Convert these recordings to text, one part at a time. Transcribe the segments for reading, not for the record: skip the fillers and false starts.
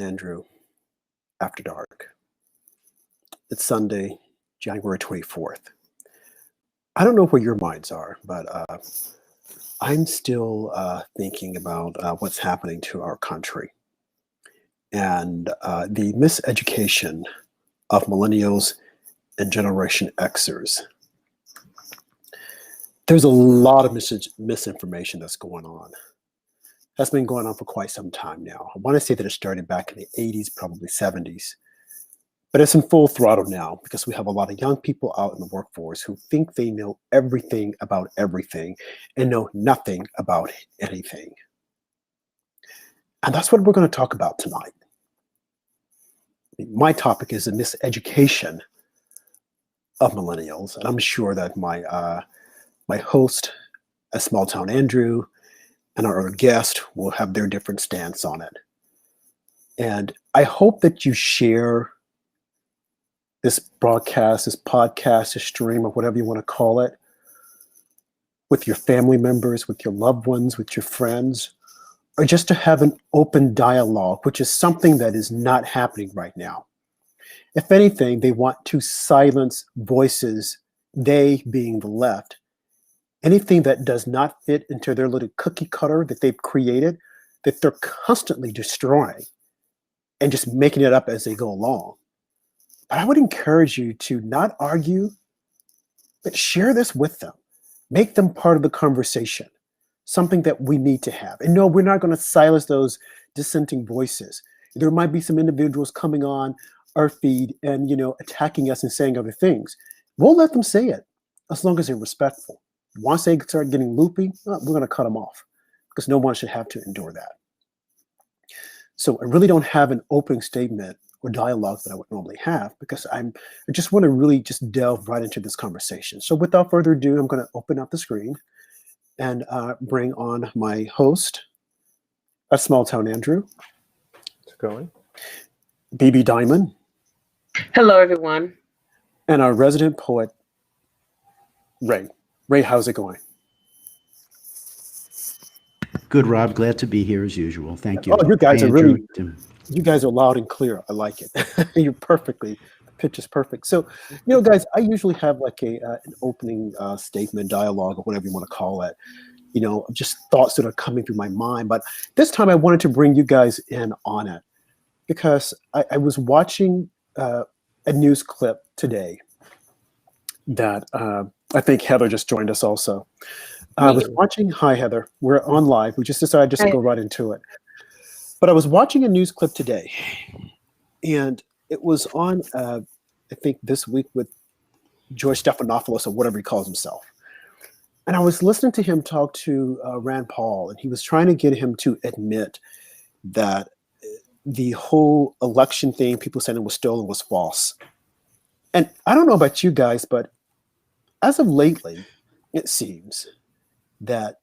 Andrew, After Dark. It's Sunday, January 24th. I don't know where your minds are, but I'm still thinking about what's happening to our country and the miseducation of millennials and Generation Xers. There's a lot of misinformation that's going on. That's been going on for quite some time now. I want to say that it started back in the 80s, probably 70s. But it's in full throttle now because we have a lot of young people out in the workforce who think they know everything about everything and know nothing about anything. And that's what we're going to talk about tonight. My topic is the miseducation of millennials. And I'm sure that my host, a Small Town Andrew, and our guest will have their different stance on it. And I hope that you share this broadcast, this podcast, this stream, or whatever you want to call it, with your family members, with your loved ones, with your friends, or just to have an open dialogue, which is something that is not happening right now. If anything, they want to silence voices, they being the left. Anything that does not fit into their little cookie cutter that they've created, that they're constantly destroying and just making it up as they go along. But I would encourage you to not argue, but share this with them. Make them part of the conversation, something that we need to have. And no, we're not going to silence those dissenting voices. There might be some individuals coming on our feed and, attacking us and saying other things. We'll let them say it as long as they're respectful. Once they start getting loopy, we're going to cut them off because no one should have to endure that. So I really don't have an opening statement or dialogue that I would normally have because I just want to really just delve right into this conversation. So without further ado, I'm going to open up the screen and bring on my host, a Small Town Andrew. How's it going? BB Diamond. Hello, everyone. And our resident poet, Ray. Ray, how's it going? Good, Rob. Glad to be here as usual. Thank you. Oh, you guys are loud and clear. I like it. You're perfectly, the pitch is perfect. So, guys, I usually have like an opening statement, dialogue, or whatever you want to call it. Just thoughts that are coming through my mind. But this time I wanted to bring you guys in on it because I was watching a news clip today that I think Heather just joined us also. I was watching, hi Heather, we're on live. We just decided to go right into it. But I was watching a news clip today and it was on, I think this week with George Stephanopoulos or whatever he calls himself. And I was listening to him talk to Rand Paul and he was trying to get him to admit that the whole election thing, people saying it was stolen, was false. And I don't know about you guys, but as of lately, it seems that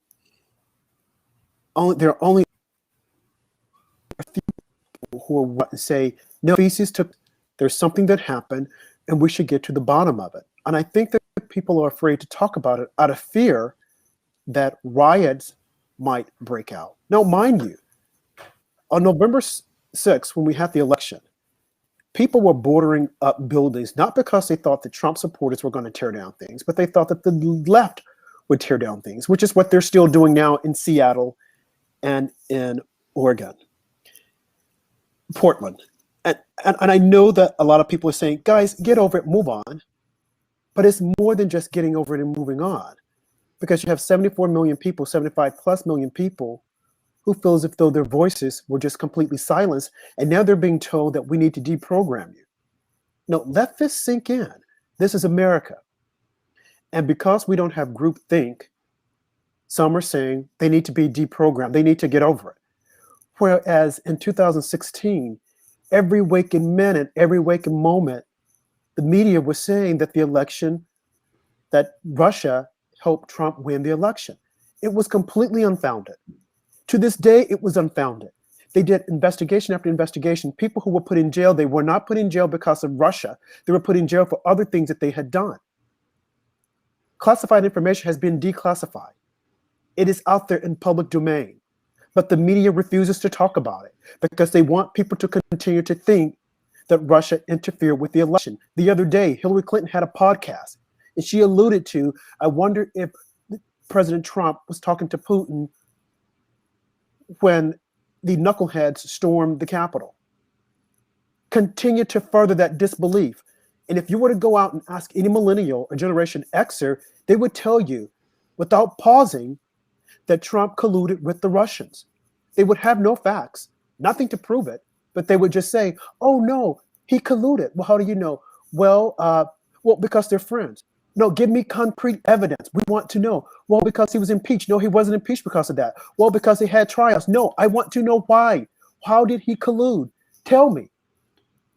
there are only a few people who are say, no, there's something that happened and we should get to the bottom of it. And I think that people are afraid to talk about it out of fear that riots might break out. Now, mind you, on November 6th, when we had the election, people were boarding up buildings, not because they thought the Trump supporters were going to tear down things, but they thought that the left would tear down things, which is what they're still doing now in Seattle and in Oregon, Portland. And I know that a lot of people are saying, guys, get over it, move on. But it's more than just getting over it and moving on, because you have 74 million people, 75 plus million people who feel as if though their voices were just completely silenced, and now they're being told that we need to deprogram you. No, let this sink in. This is America. And because we don't have groupthink, some are saying they need to be deprogrammed. They need to get over it. Whereas in 2016, every waking minute, every waking moment, the media was saying that that Russia helped Trump win the election. It was completely unfounded. To this day, it was unfounded. They did investigation after investigation. People who were put in jail, they were not put in jail because of Russia. They were put in jail for other things that they had done. Classified information has been declassified. It is out there in public domain. But the media refuses to talk about it because they want people to continue to think that Russia interfered with the election. The other day, Hillary Clinton had a podcast, and she alluded to, I wonder if President Trump was talking to Putin when the knuckleheads stormed the Capitol. Continue to further that disbelief. And if you were to go out and ask any millennial or Generation Xer, they would tell you, without pausing, that Trump colluded with the Russians. They would have no facts, nothing to prove it, but they would just say, oh no, he colluded. Well, how do you know? Well, because they're friends. No, give me concrete evidence. We want to know. Well, because he was impeached. No, he wasn't impeached because of that. Well, because he had trials. No, I want to know why. How did he collude? Tell me.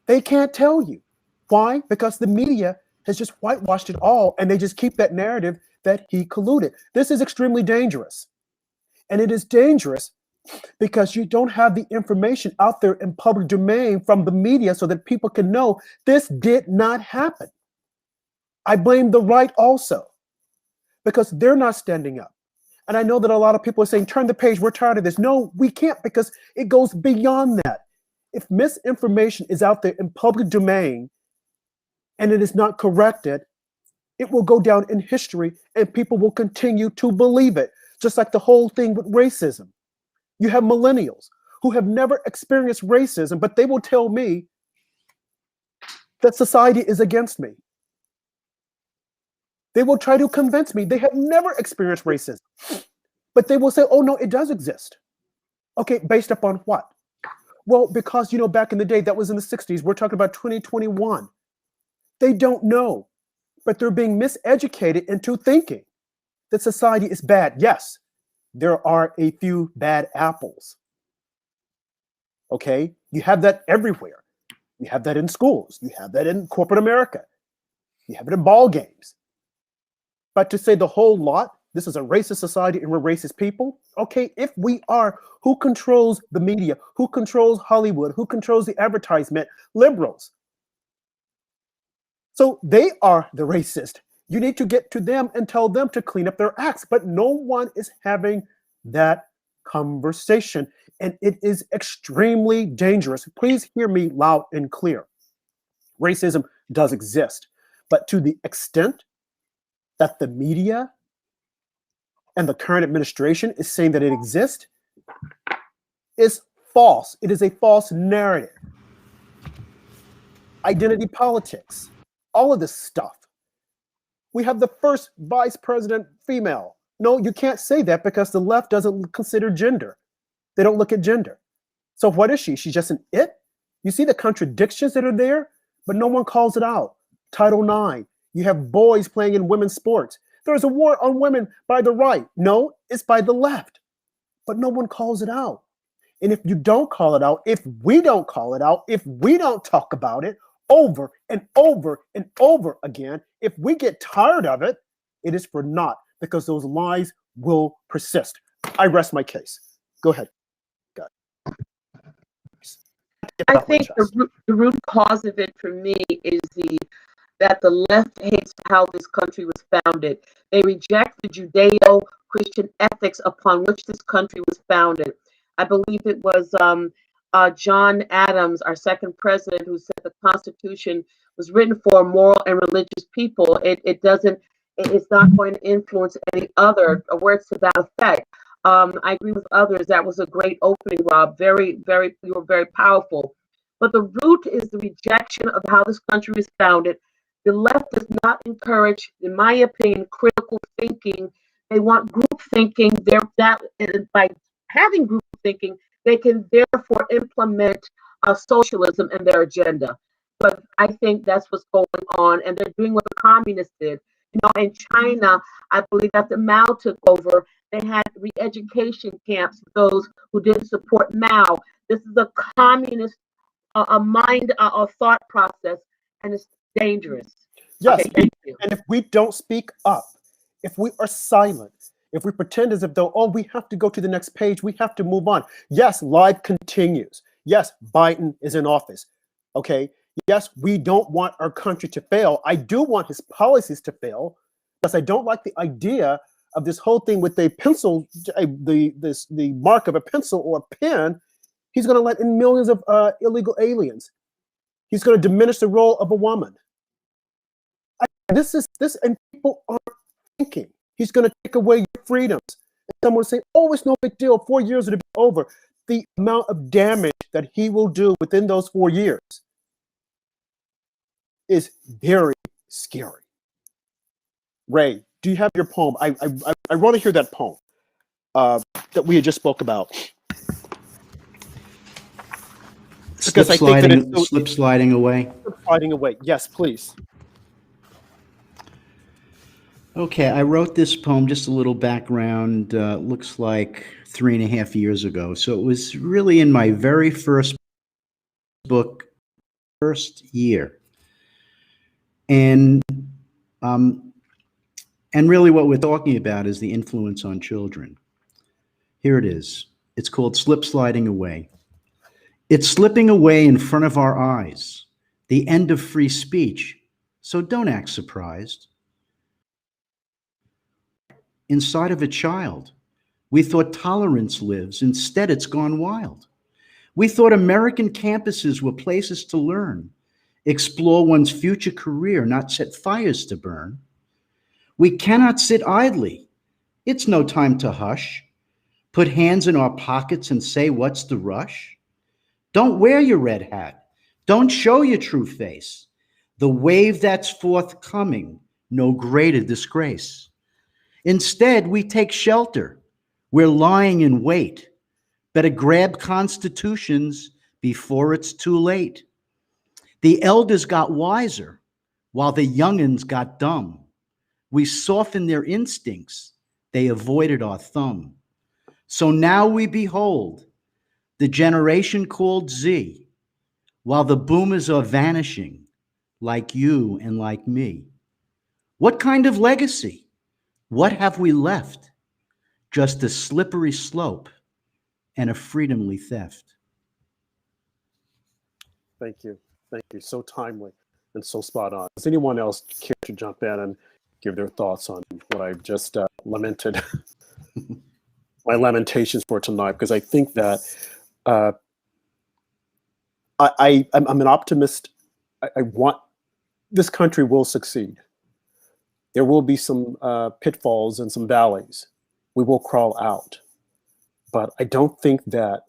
They can't tell you. Why? Because the media has just whitewashed it all, and they just keep that narrative that he colluded. This is extremely dangerous. And it is dangerous because you don't have the information out there in public domain from the media so that people can know this did not happen. I blame the right also because they're not standing up. And I know that a lot of people are saying, turn the page, we're tired of this. No, we can't, because it goes beyond that. If misinformation is out there in public domain and it is not corrected, it will go down in history and people will continue to believe it. Just like the whole thing with racism. You have millennials who have never experienced racism, but they will tell me that society is against me. They will try to convince me they have never experienced racism, but they will say, oh no, it does exist. Okay, based upon what? Well, because, back in the day, that was in the 60s. We're talking about 2021. They don't know, but they're being miseducated into thinking that society is bad. Yes, there are a few bad apples. Okay, you have that everywhere. You have that in schools. You have that in corporate America. You have it in ball games. But to say the whole lot, this is a racist society and we're racist people. Okay, if we are, who controls the media? Who controls Hollywood? Who controls the advertisement? Liberals. So they are the racist. You need to get to them and tell them to clean up their acts. But no one is having that conversation. And it is extremely dangerous. Please hear me loud and clear. Racism does exist. But to the extent that the media and the current administration is saying that it exists is false. It is a false narrative. Identity politics, all of this stuff. We have the first vice president female. No, you can't say that because the left doesn't consider gender. They don't look at gender. So what is she? She's just an it? You see the contradictions that are there, but no one calls it out. Title IX, you have boys playing in women's sports. There's a war on women by the right. No, it's by the left, but no one calls it out. And if you don't call it out, if we don't call it out, if we don't talk about it over and over and over again, if we get tired of it, it is for naught, because those lies will persist. I rest my case. Go ahead. I think the root cause of it for me is that the left hates how this country was founded. They reject the Judeo-Christian ethics upon which this country was founded. I believe it was John Adams, our second president, who said the Constitution was written for moral and religious people. It's not going to influence any other words to that effect. I agree with others. That was a great opening, Rob. You were very powerful. But the root is the rejection of how this country was founded. The left does not encourage, in my opinion, critical thinking. They want group thinking. By having group thinking, they can therefore implement socialism in their agenda. But I think that's what's going on, and they're doing what the communists did. In China, I believe after Mao took over, they had re-education camps for those who didn't support Mao. This is a communist mind or thought process, and it's dangerous. Yes, okay, thank you. And if we don't speak up, if we are silent, if we pretend as if though, oh, we have to go to the next page, we have to move on. Yes, life continues. Yes, Biden is in office. Okay. Yes, we don't want our country to fail. I do want his policies to fail because I don't like the idea of this whole thing with a pencil, the mark of a pencil or a pen, he's going to let in millions of illegal aliens. He's going to diminish the role of a woman. This, and people aren't thinking. He's going to take away your freedoms. And someone say, "Oh, it's no big deal. 4 years will be over." The amount of damage that he will do within those 4 years is very scary. Ray, do you have your poem? I want to hear that poem that we had just spoke about. Slip sliding away. Slip sliding away. Yes, please. Okay, I wrote this poem, just a little background, looks like 3.5 years ago. So it was really in my very first book, first year. And really what we're talking about is the influence on children. Here it is. It's called Slip Sliding Away. It's slipping away in front of our eyes, the end of free speech. So don't act surprised. Inside of a child, we thought tolerance lives. Instead, it's gone wild. We thought American campuses were places to learn, explore one's future career, not set fires to burn. We cannot sit idly. It's no time to hush. Put hands in our pockets and say, "What's the rush?" Don't wear your red hat. Don't show your true face. The wave that's forthcoming, no greater disgrace. Instead, we take shelter. We're lying in wait. Better grab constitutions before it's too late. The elders got wiser while the young'uns got dumb. We softened their instincts. They avoided our thumb. So now we behold the generation called Z, while the boomers are vanishing like you and like me. What kind of legacy? What have we left? Just a slippery slope and a freedomly theft. Thank you. Thank you. So timely and so spot on. Does anyone else care to jump in and give their thoughts on what I've just lamented? My lamentations for tonight, because I think that I'm an optimist. I want this country will succeed. There will be some pitfalls and some valleys. We will crawl out. But I don't think that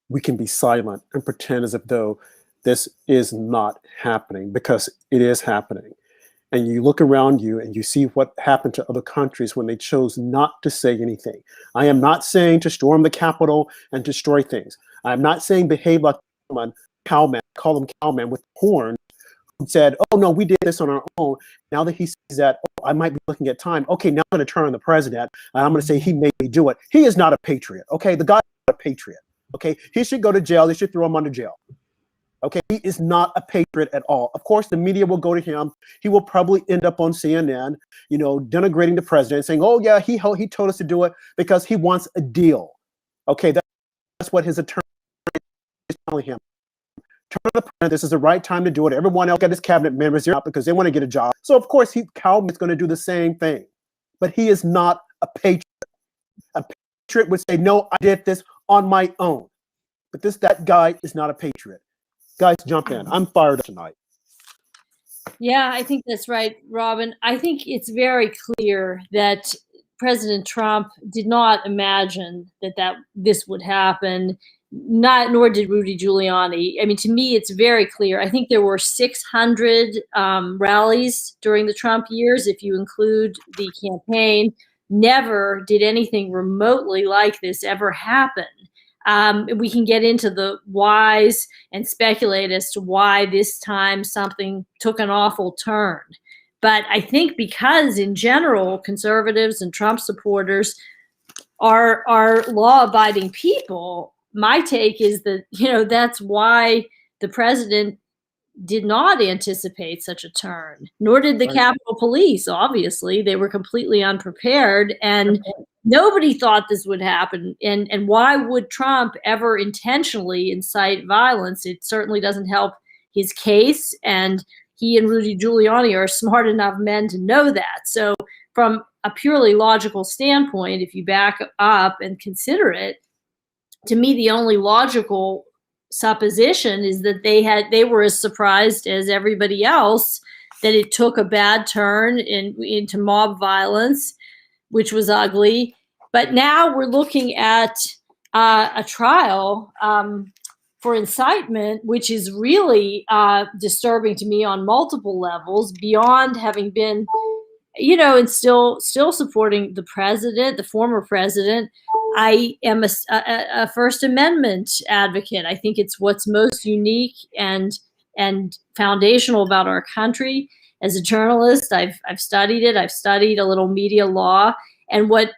we can be silent and pretend as if though this is not happening, because it is happening. And you look around you and you see what happened to other countries when they chose not to say anything. I am not saying to storm the Capitol and destroy things. I'm not saying behave like cowman, call them cowman with horns, who said, "Oh no, we did this on our own." Now that he sees that, "Oh, I might be looking at time. Okay, now I'm going to turn on the president. And I'm going to say he made me do it." He is not a patriot. Okay, the guy is not a patriot. Okay, he should go to jail. They should throw him under jail. Okay, he is not a patriot at all. Of course, the media will go to him. He will probably end up on CNN, denigrating the president, saying, "Oh yeah, he told us to do it because he wants a deal." Okay, that's what his attorney is telling him. Turn on the president. This is the right time to do it. Everyone else got his cabinet members here because they want to get a job. So of course, Calvin is going to do the same thing. But he is not a patriot. A patriot would say, "No, I did this on my own." But that guy is not a patriot. Guys, jump in. I'm fired up tonight. Yeah, I think that's right, Robin. I think it's very clear that President Trump did not imagine that this would happen. Nor did Rudy Giuliani. I mean, to me, it's very clear. I think there were 600 rallies during the Trump years, if you include the campaign. Never did anything remotely like this ever happen. We can get into the whys and speculate as to why this time something took an awful turn. But I think because in general, conservatives and Trump supporters are law-abiding people, my take is that, that's why the president did not anticipate such a turn, nor did the Capitol Police. Obviously, they were completely unprepared, and nobody thought this would happen. And why would Trump ever intentionally incite violence? It certainly doesn't help his case, and he and Rudy Giuliani are smart enough men to know that. So from a purely logical standpoint, if you back up and consider it, to me, the only logical supposition is that they were as surprised as everybody else that it took a bad turn into mob violence, which was ugly. But now we're looking at a trial for incitement, which is really disturbing to me on multiple levels, beyond having been, and still supporting the president, the former president. I am a First Amendment advocate. I think it's what's most unique and foundational about our country. As a journalist, I've studied it. I've studied a little media law, and what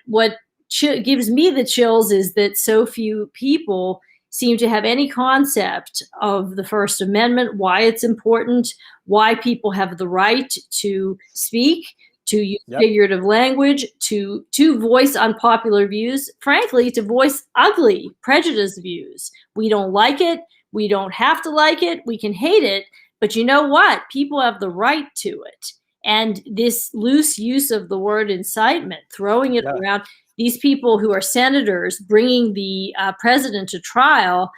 gives me the chills is that so few people seem to have any concept of the First Amendment, why it's important, why people have the right to speak, to use figurative language, to voice unpopular views, frankly, to voice ugly, prejudiced views. We don't like it. We don't have to like it. We can hate it. But you know what? People have the right to it. And this loose use of the word incitement, throwing it around, these people who are senators bringing the president to trial,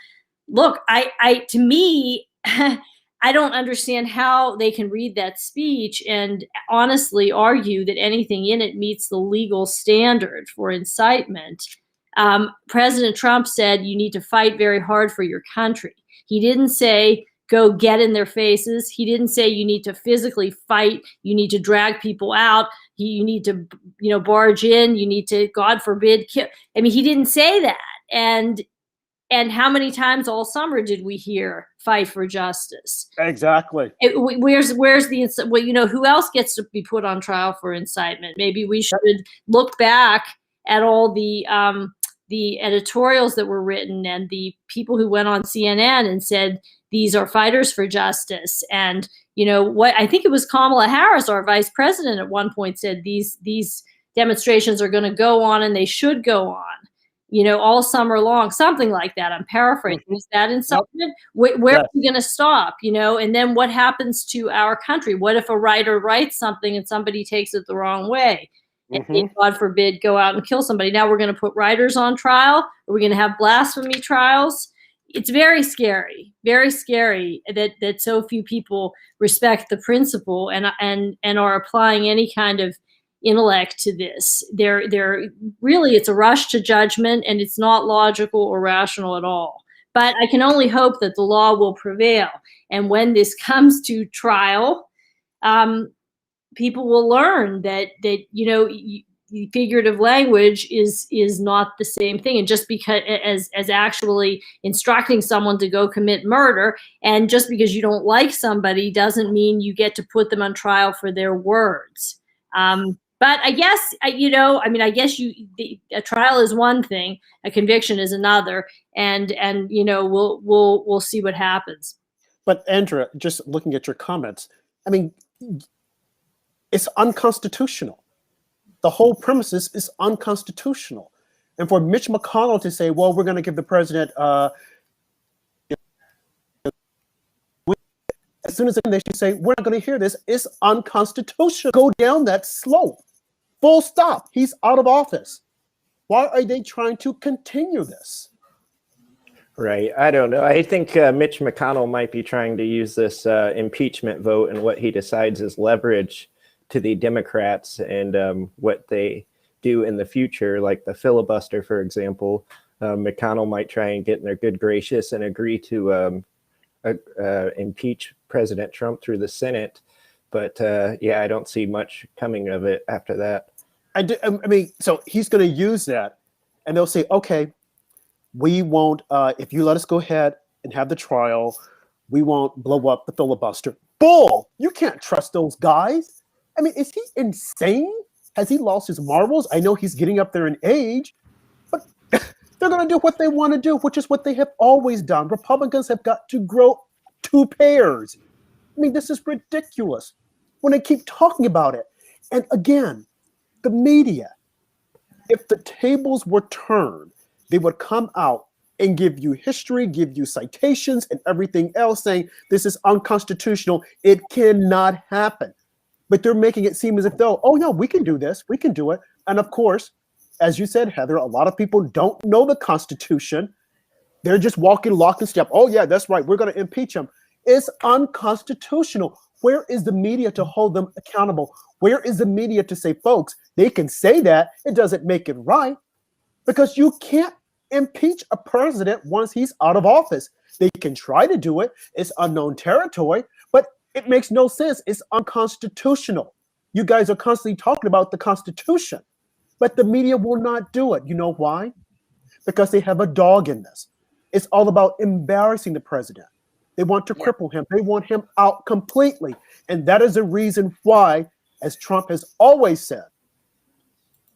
look, to me, I don't understand how they can read that speech and honestly argue that anything in it meets the legal standard for incitement. President Trump said you need to fight very hard for your country. He didn't say go get in their faces. He didn't say you need to physically fight. You need to drag people out. You need to, barge in. You need to, God forbid, kill. I mean, he didn't say that. And how many times all summer did we hear fight for justice? Exactly. Where's the, who else gets to be put on trial for incitement? Maybe we should look back at all the editorials that were written and the people who went on CNN and said, these are fighters for justice. And, what I think it was Kamala Harris, our vice president, at one point said these demonstrations are going to go on and they should go on. All summer long, something like that. I'm paraphrasing. Is that incitement? Where are we going to stop? And then what happens to our country? What if a writer writes something and somebody takes it the wrong way? And they, God forbid, go out and kill somebody. Now we're going to put writers on trial. Are we going to have blasphemy trials? It's very scary that so few people respect the principle and are applying any kind of intellect to this. They're really, it's a rush to judgment, and it's not logical or rational at all. But I can only hope that the law will prevail. And when this comes to trial, people will learn that figurative language is not the same thing. And just because as actually instructing someone to go commit murder, and just because you don't like somebody doesn't mean you get to put them on trial for their words. But I guess, I guess a trial is one thing, a conviction is another, and we'll see what happens. But Andrea, just looking at your comments, I mean, it's unconstitutional. The whole premises is unconstitutional. And for Mitch McConnell to say, well, we're going to give the president, as soon as they should say, we're not going to hear this, it's unconstitutional. Go down that slope. Full stop. He's out of office. Why are they trying to continue this? Right. I don't know. I think Mitch McConnell might be trying to use this impeachment vote and what he decides is leverage to the Democrats and what they do in the future, like the filibuster, for example. McConnell might try and get in their good gracious and agree to impeach President Trump through the Senate. But I don't see much coming of it after that. So he's going to use that, and they'll say, okay, we won't, if you let us go ahead and have the trial, we won't blow up the filibuster. Bull! You can't trust those guys. I mean, is he insane? Has he lost his marbles? I know he's getting up there in age, but they're going to do what they want to do, which is what they have always done. Republicans have got to grow two pairs. I mean, this is ridiculous when they keep talking about it. And again, the media, if the tables were turned, they would come out and give you history, give you citations and everything else saying this is unconstitutional. It cannot happen. but they're making it seem as if though, oh no, we can do this, we can do it. And of course, as you said, Heather, a lot of people don't know the Constitution. They're just walking lock and step. Oh yeah, that's right, we're going to impeach him. It's unconstitutional. Where is the media to hold them accountable? Where is the media to say, folks, they can say that, it doesn't make it right, because you can't impeach a president once he's out of office. They can try to do it. It's unknown territory, but it makes no sense. It's unconstitutional. You guys are constantly talking about the Constitution, but the media will not do it. You know why? Because they have a dog in this. It's all about embarrassing the president. They want to cripple him. They want him out completely. And that is the reason why, as Trump has always said,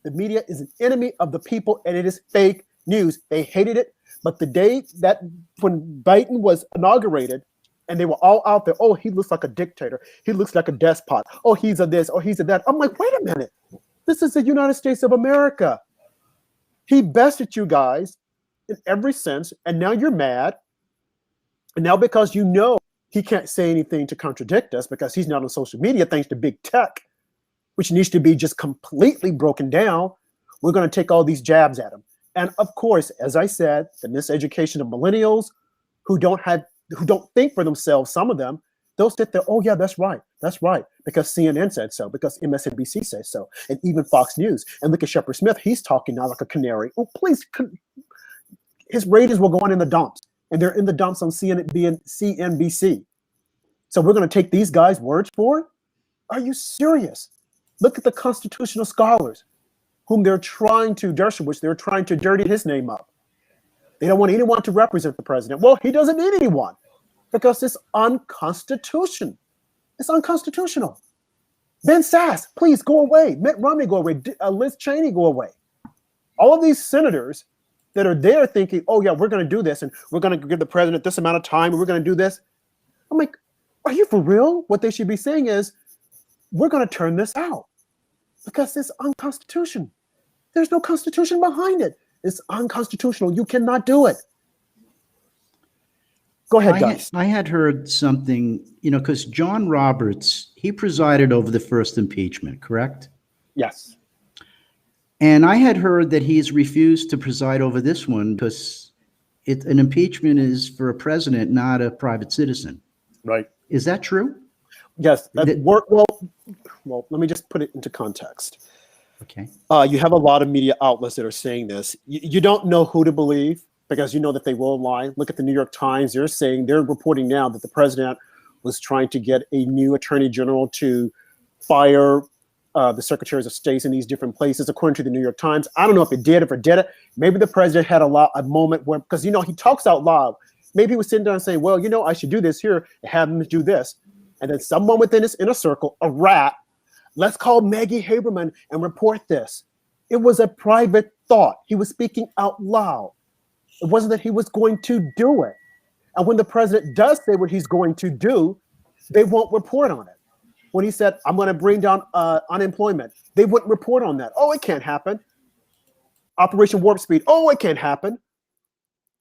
the media is an enemy of the people, and it is fake news. They hated it. But the day that when Biden was inaugurated and they were all out there, oh, he looks like a dictator. He looks like a despot. Oh, he's a this. Oh, he's a that. I'm like, wait a minute. This is the United States of America. He bested you guys in every sense. And now you're mad. And now because you know he can't say anything to contradict us because he's not on social media, thanks to big tech, which needs to be just completely broken down, we're going to take all these jabs at him. And of course, as I said, the miseducation of millennials who don't think for themselves, some of them, they'll sit there, oh yeah, that's right, because CNN said so, because MSNBC says so, and even Fox News. And look at Shepard Smith, he's talking now like a canary. Oh, please, his ratings will go on in the dumps, and they're in the dumps on CNBC. So we're going to take these guys' words for it? Are you serious? Look at the constitutional scholars whom they're trying to Dershowitz, they're trying to dirty his name up. They don't want anyone to represent the president. Well, he doesn't need anyone because it's unconstitutional. It's unconstitutional. Ben Sasse, please go away. Mitt Romney, go away. Liz Cheney, go away. All of these senators that are there thinking, oh yeah, we're going to do this and we're going to give the president this amount of time and we're going to do this. I'm like, are you for real? What they should be saying is, we're going to turn this out because it's unconstitutional. There's no constitution behind it. It's unconstitutional. You cannot do it. Go ahead, guys. I had heard something, because John Roberts, he presided over the first impeachment, correct? Yes. And I had heard that he's refused to preside over this one because an impeachment is for a president, not a private citizen. Right. Is that true? Yes. Well, let me just put it into context. Okay. You have a lot of media outlets that are saying this. You don't know who to believe because you know that they will lie. Look at the New York Times. They're reporting now that the president was trying to get a new attorney general to fire the secretaries of state in these different places, according to the New York Times. I don't know if it did, if it did it. Maybe the president had a moment where, because, he talks out loud. Maybe he was sitting down and saying, well, I should do this here and have him do this. And then someone within his inner circle, a rat, let's call Maggie Haberman and report this. It was a private thought. He was speaking out loud. It wasn't that he was going to do it. And when the president does say what he's going to do, they won't report on it. When he said, I'm going to bring down unemployment, they wouldn't report on that. Oh, it can't happen. Operation Warp Speed. Oh, it can't happen.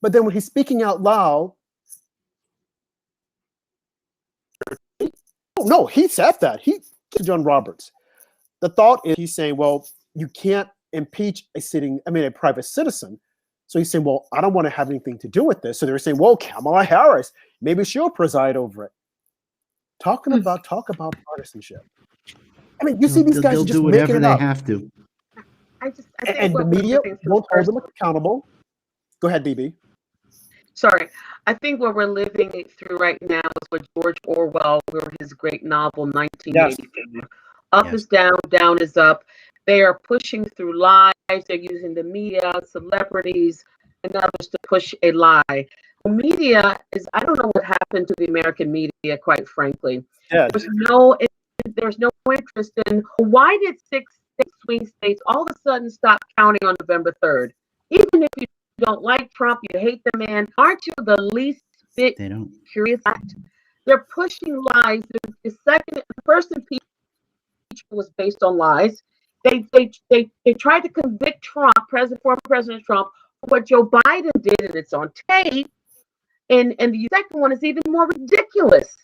But then when he's speaking out loud, oh, no, he said that. John Roberts. The thought is he's saying, well, you can't impeach a private citizen. So he's saying, well, I don't want to have anything to do with this. So they're saying, well, Kamala Harris, maybe she'll preside over it. Talk about partisanship. I mean, you see these guys they'll just do whatever making it they up. have to. I think And the media won't hold them accountable. Go ahead, DB. Sorry. I think what we're living through right now is what George Orwell wrote his great novel, 1984. Yes. Up is down, down is up. They are pushing through lies. They're using the media, celebrities, and others to push a lie. The media I don't know what happened to the American media, quite frankly. Yeah. There's no interest in why did 6 swing states all of a sudden stop counting on November 3rd? Even if you don't like Trump, you hate the man, aren't you the least bit curious? They're pushing lies. The first impeachment was based on lies. They tried to convict Trump, former President Trump, for what Joe Biden did, and it's on tape. And the second one is even more ridiculous.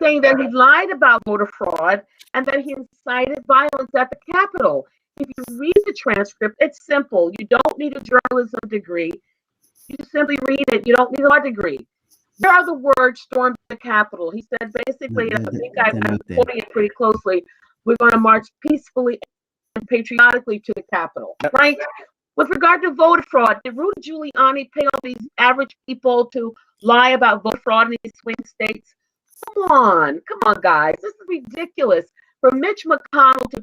saying that he lied about voter fraud and that he incited violence at the Capitol. If you read the transcript, it's simple. You don't need a journalism degree. You just simply read it. You don't need a law degree. Here are the words stormed the Capitol. He said basically, I think I'm quoting it pretty closely, we're going to march peacefully and patriotically to the Capitol, right? With regard to voter fraud, did Rudy Giuliani pay all these average people to lie about voter fraud in these swing states? Come on, guys. This is ridiculous. For Mitch McConnell to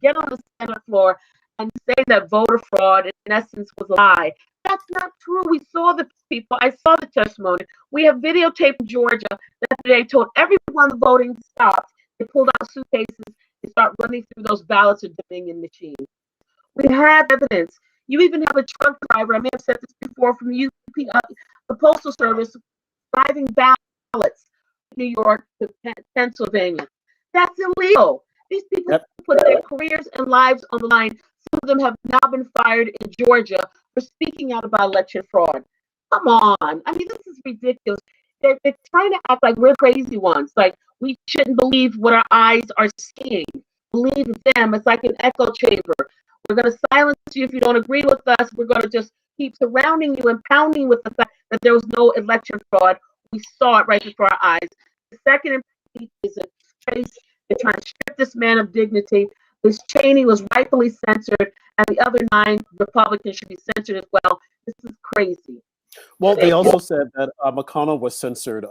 get on the Senate floor and say that voter fraud in essence was a lie. That's not true. We saw the people. I saw the testimony. We have videotape in Georgia that they told everyone the voting stopped. They pulled out suitcases and start running through those ballots of Dominion machines. We have evidence. You even have a truck driver, I may have said this before, from the Postal Service, driving ballots from New York to Pennsylvania. That's illegal. These people put their careers and lives on the line. Some of them have now been fired in Georgia for speaking out about election fraud. Come on. I mean, this is ridiculous. They're trying to act like we're crazy ones. Like we shouldn't believe what our eyes are seeing. Believe them. It's like an echo chamber. We're going to silence you if you don't agree with us. We're going to just keep surrounding you and pounding with the fact that there was no election fraud. We saw it right before our eyes. The second impeachment is a trace. They're trying to strip this man of dignity. This Cheney was rightfully censored, and the other 9 Republicans should be censored as well. This is crazy. Well, they also said that McConnell was censored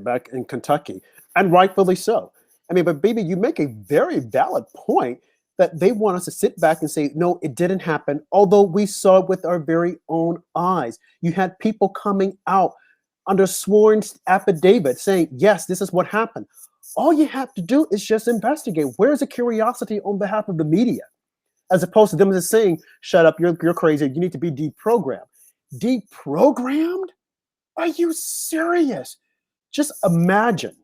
back in Kentucky, and rightfully so. I mean, but baby, you make a very valid point that they want us to sit back and say, no, it didn't happen, although we saw it with our very own eyes. You had people coming out under sworn affidavit saying, yes, this is what happened. All you have to do is just investigate. Where's the curiosity on behalf of the media? As opposed to them just saying, shut up, you're crazy, you need to be deprogrammed. Deprogrammed? Are you serious? Just imagine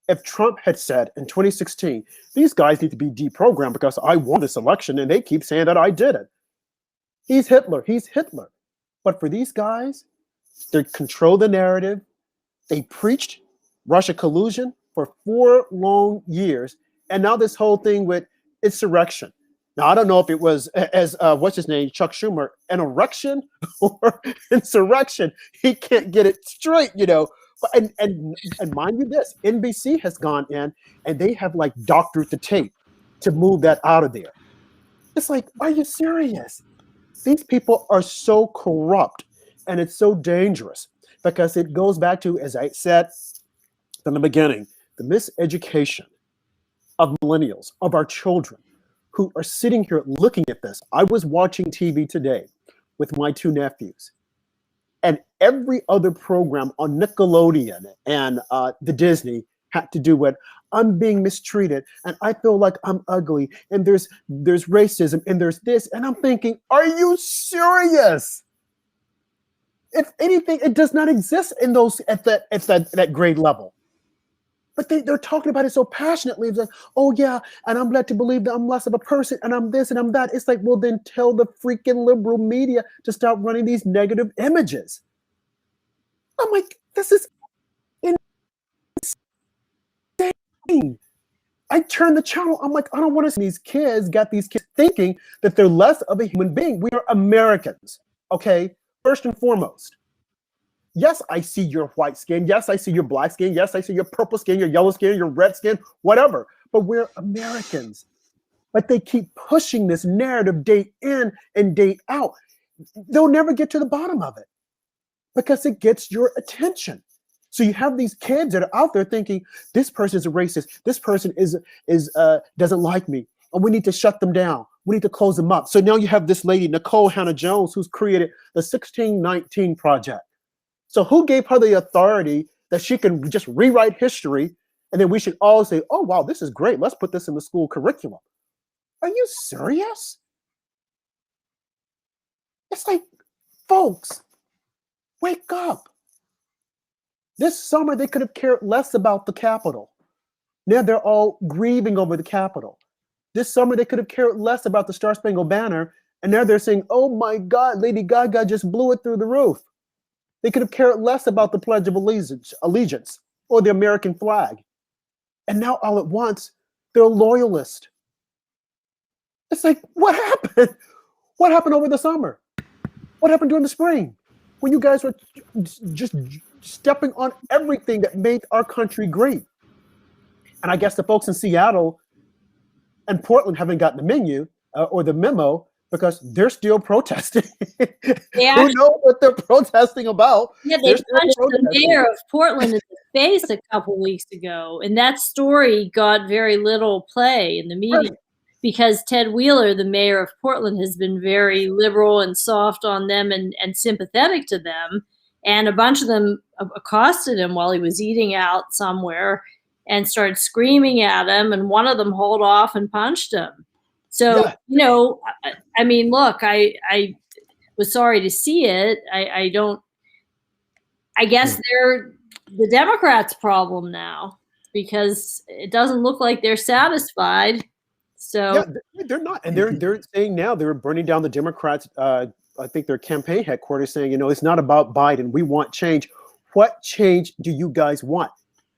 if Trump had said in 2016, these guys need to be deprogrammed because I won this election and they keep saying that I did it. He's Hitler. But for these guys, they control the narrative. They preached Russia collusion for 4 long years. And now this whole thing with insurrection. Now, I don't know if it was, as what's his name, Chuck Schumer, an erection or insurrection. He can't get it straight, you know. And mind you this, NBC has gone in and they have like doctored the tape to move that out of there. It's like, are you serious? These people are so corrupt and it's so dangerous because it goes back to, as I said from the beginning, the miseducation of millennials, of our children who are sitting here looking at this. I was watching TV today with my 2 nephews. And every other program on Nickelodeon and the Disney had to do with, I'm being mistreated and I feel like I'm ugly and there's racism and there's this. And I'm thinking, are you serious? If anything, it does not exist in those at that grade level. But they're talking about it so passionately. It's like, oh yeah, and I'm led to believe that I'm less of a person and I'm this and I'm that. It's like, well, then tell the freaking liberal media to stop running these negative images. I'm like, this is insane. I turn the channel. I'm like, I don't want to see these kids thinking that they're less of a human being. We are Americans, okay? First and foremost. Yes, I see your white skin. Yes, I see your black skin. Yes, I see your purple skin, your yellow skin, your red skin, whatever. But we're Americans. But they keep pushing this narrative day in and day out. They'll never get to the bottom of it because it gets your attention. So you have these kids that are out there thinking, this person is a racist. This person doesn't like me. And we need to shut them down. We need to close them up. So now you have this lady, Nicole Hannah-Jones, who's created the 1619 Project. So who gave her the authority that she can just rewrite history and then we should all say, oh, wow, this is great. Let's put this in the school curriculum. Are you serious? It's like, folks, wake up. This summer, they could have cared less about the Capitol. Now they're all grieving over the Capitol. This summer, they could have cared less about the Star Spangled Banner. And now they're saying, oh my God, Lady Gaga just blew it through the roof. They could have cared less about the Pledge of Allegiance. or the American flag. And now all at once, they're loyalists. It's like, what happened? What happened over the summer? What happened during the spring? When you guys were just stepping on everything that made our country great. And I guess the folks in Seattle and Portland haven't gotten the menu or the memo because they're still protesting. Who knows what they're protesting about? Yeah, they punched the mayor of Portland in the face a couple weeks ago. And that story got very little play in the media. Right. Because Ted Wheeler, the mayor of Portland, has been very liberal and soft on them and sympathetic to them. And a bunch of them accosted him while he was eating out somewhere and started screaming at him. And one of them hauled off and punched him. So, yeah. You know, I mean, look, I was sorry to see it. I guess they're the Democrats' problem now because it doesn't look like they're satisfied. So yeah, they're not, and they're saying now they're burning down the Democrats. I think their campaign headquarters saying, you know, it's not about Biden. We want change. What change do you guys want?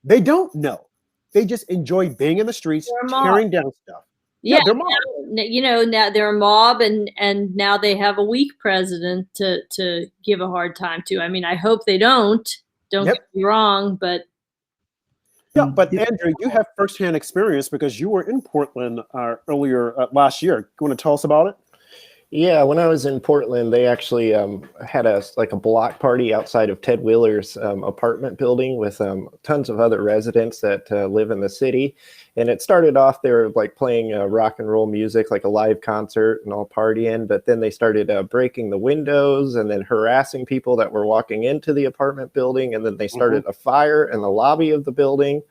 They don't know. They just enjoy being in the streets, tearing down stuff. Yeah, they're mob. You know, now they're a mob, and now they have a weak president to give a hard time to. I mean, I hope they don't. Don't get me wrong, but. Yeah, but Andrew, you have firsthand experience because you were in Portland earlier last year. You want to tell us about it? Yeah, when I was in Portland, they actually had a block party outside of Ted Wheeler's apartment building with tons of other residents that live in the city. And it started off, they were like playing rock and roll music, like a live concert and all partying. But then they started breaking the windows and then harassing people that were walking into the apartment building. And then they started a fire in the lobby of the building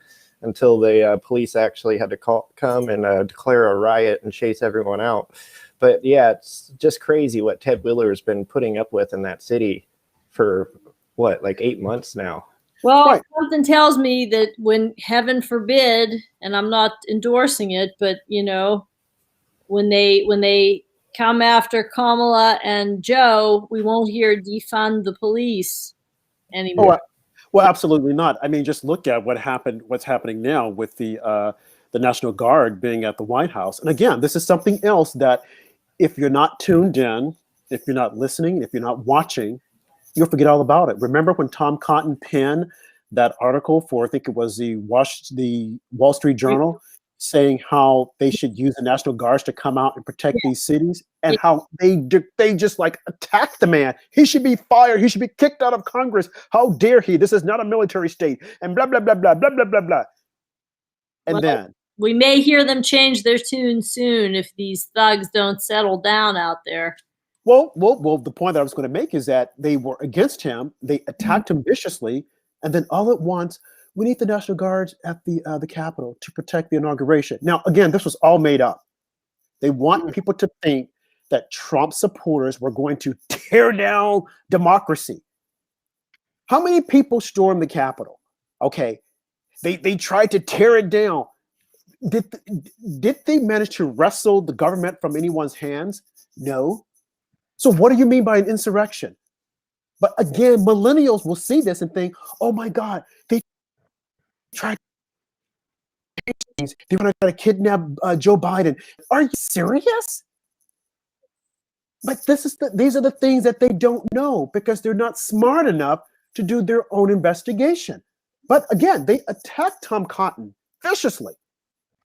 until the police actually had to come and declare a riot and chase everyone out. But yeah, it's just crazy what Ted Wheeler has been putting up with in that city for what, like 8 months now. Well, something tells me that when, heaven forbid, and I'm not endorsing it, but you know, when they come after Kamala and Joe, we won't hear defund the police anymore. Well, absolutely not. I mean, just look at what's happening now with the National Guard being at the White House. And again, this is something else that if you're not tuned in, if you're not listening, if you're not watching, you'll forget all about it. Remember when Tom Cotton penned that article for, I think it was the Wall Street Journal, saying how they should use the National Guards to come out and protect these cities, and how they just like attacked the man. He should be fired. He should be kicked out of Congress. How dare he? This is not a military state, and blah, blah, blah, blah, blah, blah, blah, blah. And then we may hear them change their tune soon if these thugs don't settle down out there. Well, the point that I was going to make is that they were against him. They attacked him viciously. And then all at once, we need the National Guards at the Capitol to protect the inauguration. Now, again, this was all made up. They want people to think that Trump supporters were going to tear down democracy. How many people stormed the Capitol? Okay, they tried to tear it down. Did they manage to wrestle the government from anyone's hands? No. So what do you mean by an insurrection? But again, millennials will see this and think, oh my God, they tried to try to kidnap Joe Biden. Are you serious? But these are the things that they don't know because they're not smart enough to do their own investigation. But again, they attacked Tom Cotton viciously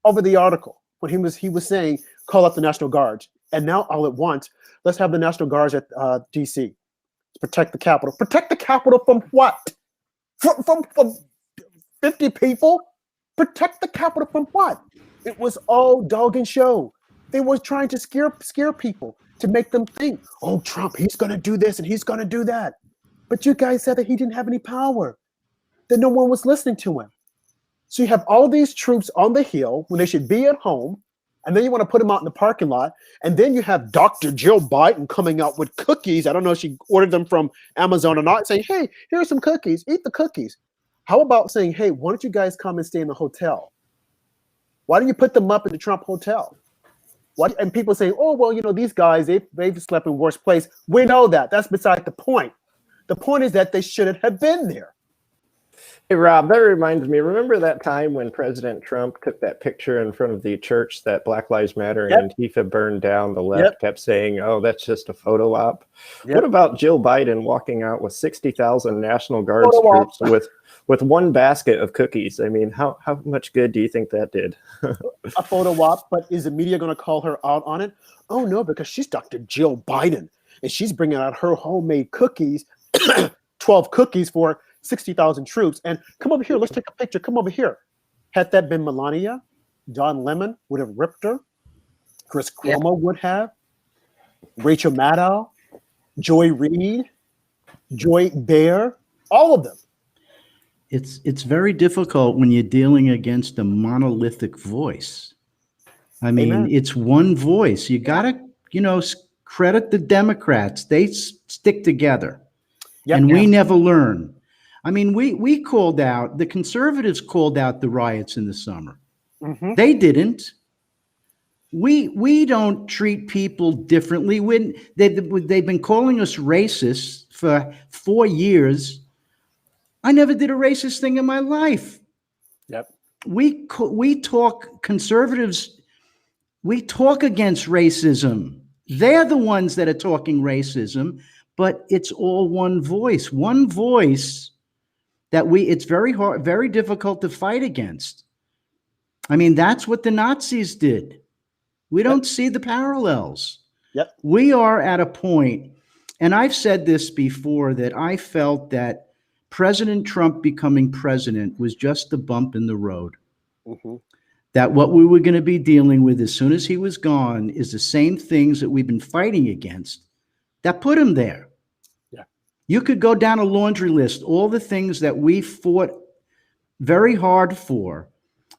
over the article when he was saying, call up the National Guards. And now all at once, let's have the National Guards at DC to protect the Capitol. Protect the Capitol from what? From 50 people? Protect the Capitol from what? It was all dog and show. They were trying to scare people to make them think, oh, Trump, he's going to do this and he's going to do that. But you guys said that he didn't have any power, that no one was listening to him. So you have all these troops on the Hill when they should be at home, and then you want to put them out in the parking lot, and then you have Dr. Jill Biden coming out with cookies. I don't know if she ordered them from Amazon or not, saying, hey, here's some cookies, eat the cookies. How about saying, hey, why don't you guys come and stay in the hotel? Why don't you put them up in the Trump hotel? And people say, oh, well, you know, these guys, they've slept in worse place. We know that. That's beside the point. The point is that they shouldn't have been there. Hey, Rob, that reminds me. Remember that time when President Trump took that picture in front of the church that Black Lives Matter and Antifa burned down? The left kept saying, "Oh, that's just a photo op." What about Jill Biden walking out with 60,000 National Guards troops with one basket of cookies? I mean, how much good do you think that did? A photo op, but is the media going to call her out on it? Oh, no, because she's Dr. Jill Biden, and she's bringing out her homemade cookies, 12 cookies for 60,000 troops, and come over here, let's take a picture, come over here. Had that been Melania, Don Lemon would have ripped her, Chris Cuomo would have, Rachel Maddow, Joy Reid, Joy Behar, all of them. It's very difficult when you're dealing against a monolithic voice. I mean, Amen. It's one voice. You gotta, credit the Democrats. They stick together, and we never learn. I mean, we called out, the conservatives called out the riots in the summer. Mm-hmm. They didn't. We don't treat people differently. When they've been calling us racists for 4 years. I never did a racist thing in my life. Yep. We talk, conservatives, we talk against racism. They're the ones that are talking racism, but it's all one voice that it's very hard, very difficult to fight against. I mean, that's what the Nazis did. We don't see the parallels. Yep. We are at a point, and I've said this before, that I felt that President Trump becoming president was just a bump in the road. Mm-hmm. That what we were going to be dealing with as soon as he was gone is the same things that we've been fighting against that put him there. Yeah. You could go down a laundry list, all the things that we fought very hard for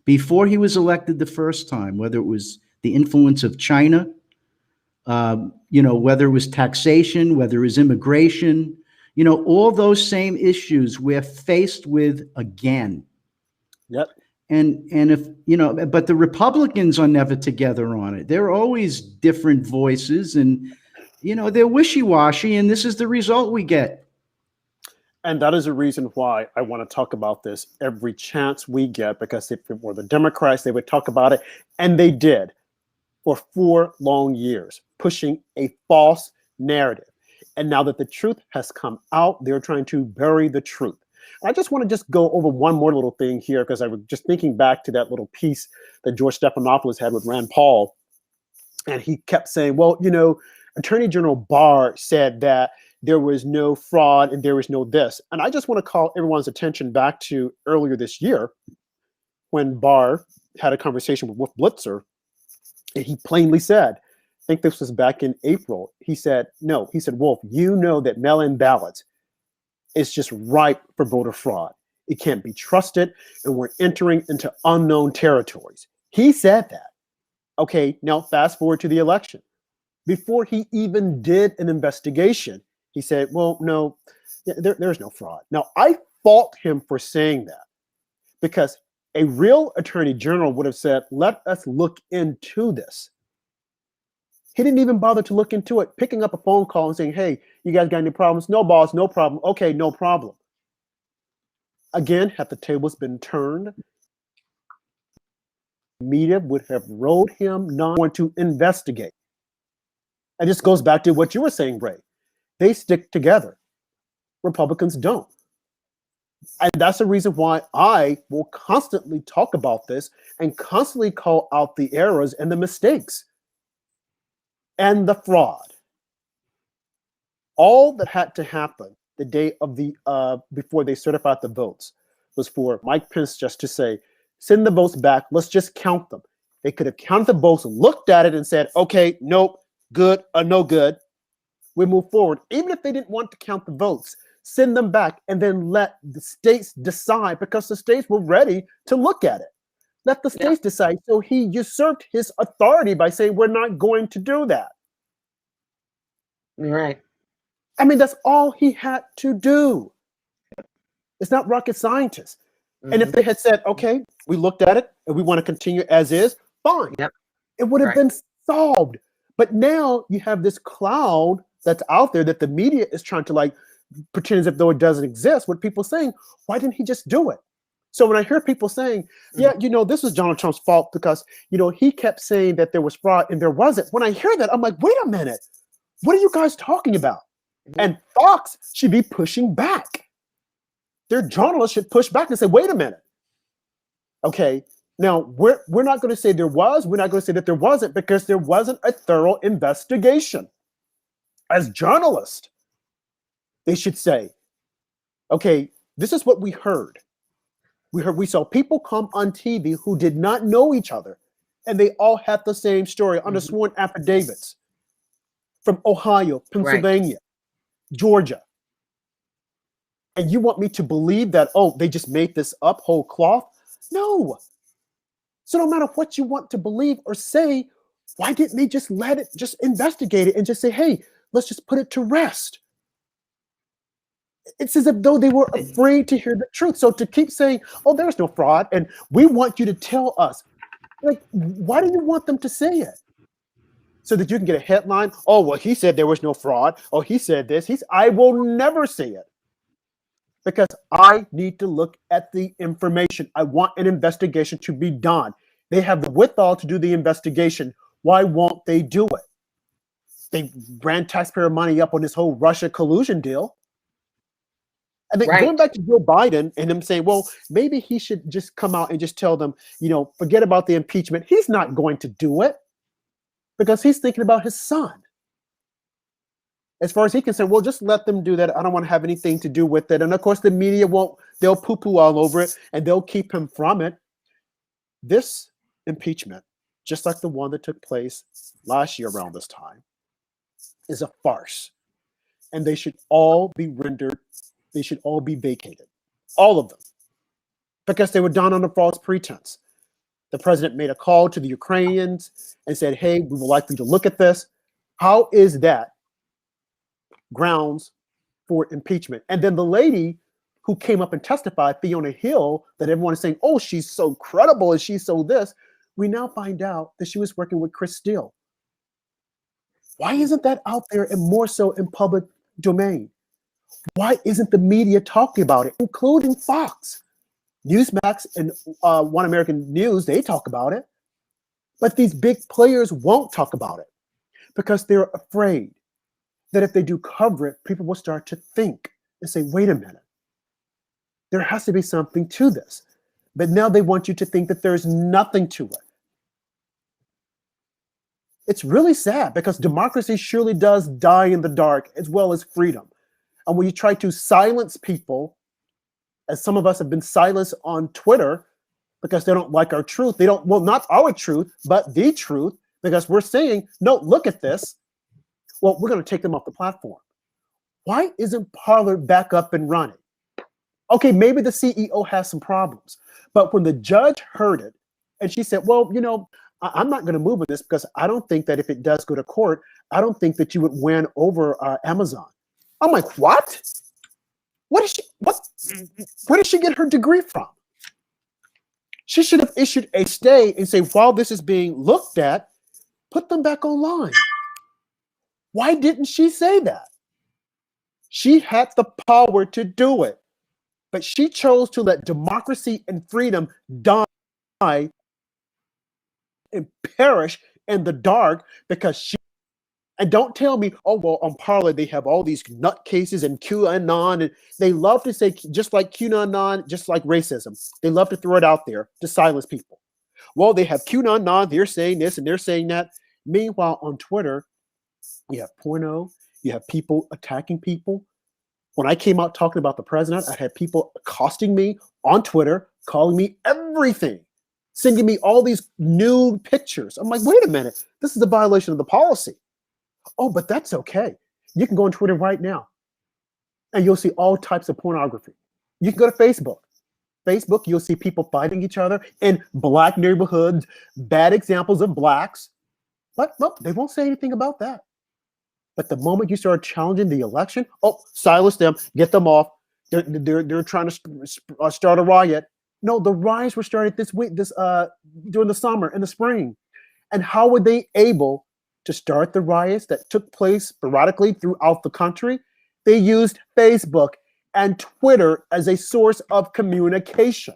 before he was elected the first time, whether it was the influence of China, whether it was taxation, whether it was immigration, all those same issues we're faced with again. Yep. And if, but the Republicans are never together on it. They're always different voices, and, they're wishy-washy, and this is the result we get. And that is a reason why I want to talk about this every chance we get, because if it were the Democrats, they would talk about it. And they did for 4 long years, pushing a false narrative. And now that the truth has come out, they're trying to bury the truth. I just want to go over one more little thing here, because I was just thinking back to that little piece that George Stephanopoulos had with Rand Paul. And he kept saying, well, Attorney General Barr said that there was no fraud and there was no this. And I just want to call everyone's attention back to earlier this year when Barr had a conversation with Wolf Blitzer. And he plainly said, I think this was back in April, he said, no, he said, Wolf, you know that mail-in ballots is just ripe for voter fraud. It can't be trusted, and we're entering into unknown territories. He said that. Okay, now fast forward to the election. Before he even did an investigation, he said, well, no, there's no fraud. Now, I fault him for saying that, because a real attorney general would have said, let us look into this. He didn't even bother to look into it, picking up a phone call and saying, hey, you guys got any problems? No, boss, no problem. Okay, no problem. Again, had the tables been turned, media would have wrote him not going to investigate. And this goes back to what you were saying, Ray. They stick together. Republicans don't. And that's the reason why I will constantly talk about this and constantly call out the errors and the mistakes and the fraud. All that had to happen the day of the before they certified the votes was for Mike Pence just to say, send the votes back, let's just count them. They could have counted the votes, looked at it and said, okay, nope, good or no good. We move forward. Even if they didn't want to count the votes, send them back and then let the states decide, because the states were ready to look at it. Let the states decide. So he usurped his authority by saying, we're not going to do that. Right. I mean, that's all he had to do. It's not rocket scientists. Mm-hmm. And if they had said, okay, we looked at it and we want to continue as is, fine. Yep. It would have been solved. But now you have this cloud that's out there that the media is trying to pretend as if though it doesn't exist, with people saying, why didn't he just do it? So when I hear people saying, yeah, this was Donald Trump's fault because, he kept saying that there was fraud and there wasn't. When I hear that, I'm like, wait a minute. What are you guys talking about? And Fox should be pushing back. Their journalists should push back and say, wait a minute. Okay, now we're not going to say there was. We're not going to say that there wasn't, because there wasn't a thorough investigation. As journalists, they should say, okay, this is what we heard. We saw people come on TV who did not know each other, and they all had the same story under sworn affidavits from Ohio, Pennsylvania, Georgia. And you want me to believe that, they just made this up whole cloth? No. So no matter what you want to believe or say, why didn't they just just investigate it and just say, hey, let's just put it to rest? It's as if though they were afraid to hear the truth. So to keep saying, there's no fraud, and we want you to tell us, like, why do you want them to say it? So that you can get a headline, well, he said there was no fraud. He said this. I will never say it, because I need to look at the information. I want an investigation to be done. They have the wherewithal to do the investigation. Why won't they do it? They ran taxpayer money up on this whole Russia collusion deal. And then going back to Joe Biden and him saying, well, maybe he should just come out and just tell them, forget about the impeachment. He's not going to do it because he's thinking about his son. As far as he can say, well, just let them do that. I don't want to have anything to do with it. And of course, the media they'll poo-poo all over it and they'll keep him from it. This impeachment, just like the one that took place last year around this time, is a farce. And they should all be vacated. All of them. Because they were done on a false pretense. The president made a call to the Ukrainians and said, hey, we would like you to look at this. How is that grounds for impeachment? And then the lady who came up and testified, Fiona Hill, that everyone is saying, she's so credible and she's so this, we now find out that she was working with Chris Steele. Why isn't that out there and more so in public domain? Why isn't the media talking about it, including Fox? Newsmax and One American News, they talk about it. But these big players won't talk about it because they're afraid that if they do cover it, people will start to think and say, wait a minute, there has to be something to this. But now they want you to think that there's nothing to it. It's really sad because democracy surely does die in the dark as well as freedom. And when you try to silence people, as some of us have been silenced on Twitter because they don't like our truth, not our truth, but the truth, because we're saying, no, look at this. Well, we're going to take them off the platform. Why isn't Parler back up and running? Okay, maybe the CEO has some problems, but when the judge heard it and she said, well, I'm not going to move on this because I don't think that if it does go to court, I don't think that you would win over Amazon. I'm like, what? Where did she get her degree from? She should have issued a stay and say, while this is being looked at, put them back online. Why didn't she say that? She had the power to do it, but she chose to let democracy and freedom die and perish in the dark because she. And don't tell me, on Parler, they have all these nutcases and QAnon, and they love to say, just like QAnon, just like racism, they love to throw it out there to silence people. Well, they have QAnon, they're saying this and they're saying that. Meanwhile, on Twitter, you have porno, you have people attacking people. When I came out talking about the president, I had people accosting me on Twitter, calling me everything, sending me all these nude pictures. I'm like, wait a minute, this is a violation of the policy. But that's okay. You can go on Twitter right now and you'll see all types of pornography. You can go to Facebook. Facebook, you'll see people fighting each other in black neighborhoods, bad examples of blacks. But no, they won't say anything about that. But the moment you start challenging the election, silence them, get them off. They're trying to start a riot. No, the riots were started this week, during the summer and the spring. And how were they able to start the riots that took place sporadically throughout the country? They used Facebook and Twitter as a source of communication.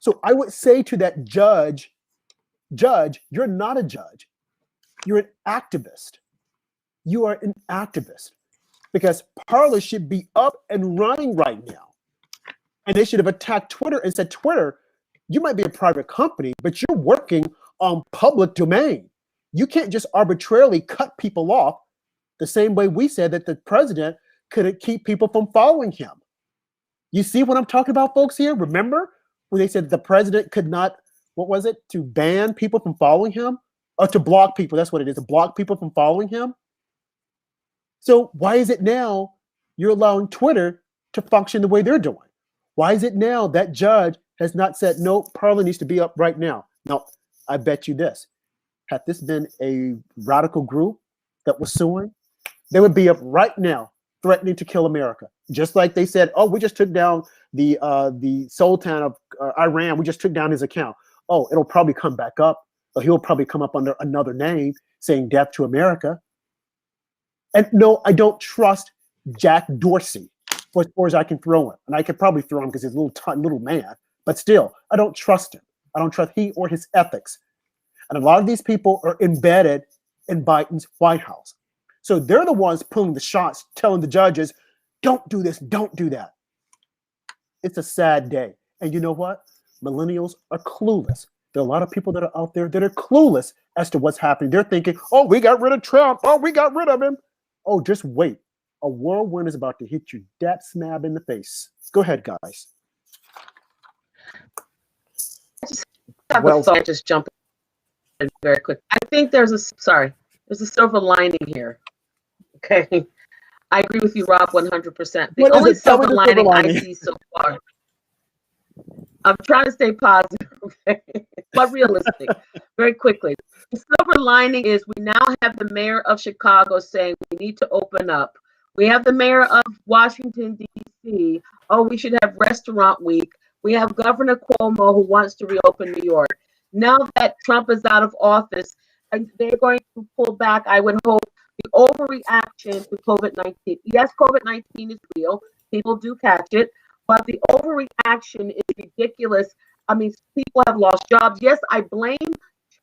So I would say to that judge, you're not a judge. You're an activist. You are an activist because Parler should be up and running right now. And they should have attacked Twitter and said, Twitter, you might be a private company, but you're working on public domain. You can't just arbitrarily cut people off the same way we said that the president couldn't keep people from following him. You see what I'm talking about, folks, here? Remember when they said the president could not, what was it, to ban people from following him? Or to block people, that's what it is, to block people from following him? So why is it now you're allowing Twitter to function the way they're doing? Why is it now that judge has not said, no, Parler needs to be up right now? Now, I bet you this. Had this been a radical group that was suing, they would be up right now threatening to kill America. Just like they said, oh, we just took down the Sultan of Iran. We just took down his account. Oh, it'll probably come back up. Or he'll probably come up under another name saying death to America. And no, I don't trust Jack Dorsey for as far as I can throw him. And I could probably throw him because he's a little man. But still, I don't trust him. I don't trust he or his ethics. And a lot of these people are embedded in Biden's White House. So they're the ones pulling the shots, telling the judges, don't do this, don't do that. It's a sad day. And you know what? Millennials are clueless. There are a lot of people that are out there that are clueless as to what's happening. They're thinking, oh, we got rid of Trump. Oh, we got rid of him. Oh, just wait. A whirlwind is about to hit you dap smack in the face. Go ahead, guys. I just jump in very quick. I think there's a silver lining here. Okay. I agree with you, Rob, 100%. The only silver lining I see so far. I'm trying to stay positive, okay, but realistic. Very quickly, the silver lining is we now have the mayor of Chicago saying we need to open up. We have the mayor of Washington, D.C. Oh, we should have restaurant week. We have Governor Cuomo who wants to reopen New York. Now that Trump is out of office, and they're going to pull back, I would hope, the overreaction to COVID-19. Yes, COVID-19 is real. People do catch it. But the overreaction is ridiculous. I mean, people have lost jobs. Yes, I blame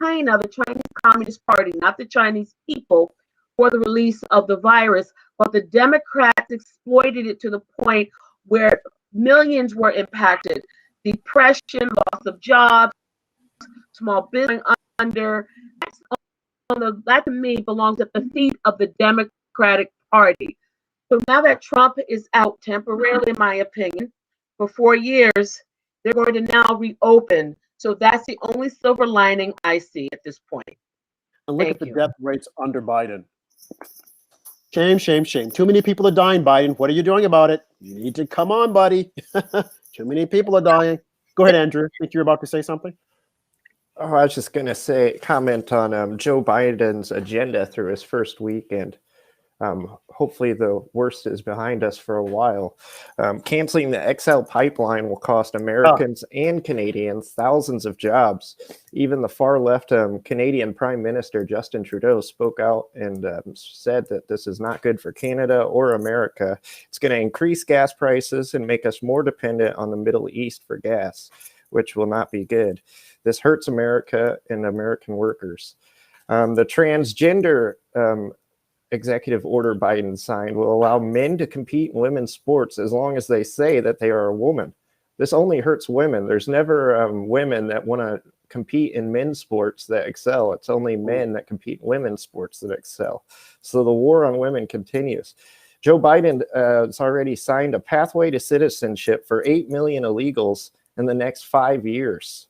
China, the Chinese Communist Party, not the Chinese people, for the release of the virus. But the Democrats exploited it to the point where millions were impacted. Depression, loss of jobs, small business under. That to me belongs at the feet of the Democratic Party. So now that Trump is out temporarily, in my opinion, for 4 years, they're going to now reopen. So that's the only silver lining I see at this point. And look at the death rates under Biden. Shame, shame, shame. Too many people are dying, Biden. What are you doing about it? You need to come on, buddy. Too many people are dying. Go ahead, Andrew. I think you're about to say something. Oh, I was just going to comment on Joe Biden's agenda through his first week, and hopefully the worst is behind us for a while. Canceling the XL pipeline will cost Americans and Canadians thousands of jobs. Even the far left Canadian Prime Minister Justin Trudeau spoke out and said that this is not good for Canada or America. It's going to increase gas prices and make us more dependent on the Middle East for gas, which will not be good. This hurts America and American workers. The transgender executive order Biden signed will allow men to compete in women's sports as long as they say that they are a woman. This only hurts women. There's never women that want to compete in men's sports that excel. It's only men that compete in women's sports that excel. So the war on women continues. Joe Biden has already signed a pathway to citizenship for 8 million illegals in the next 5 years.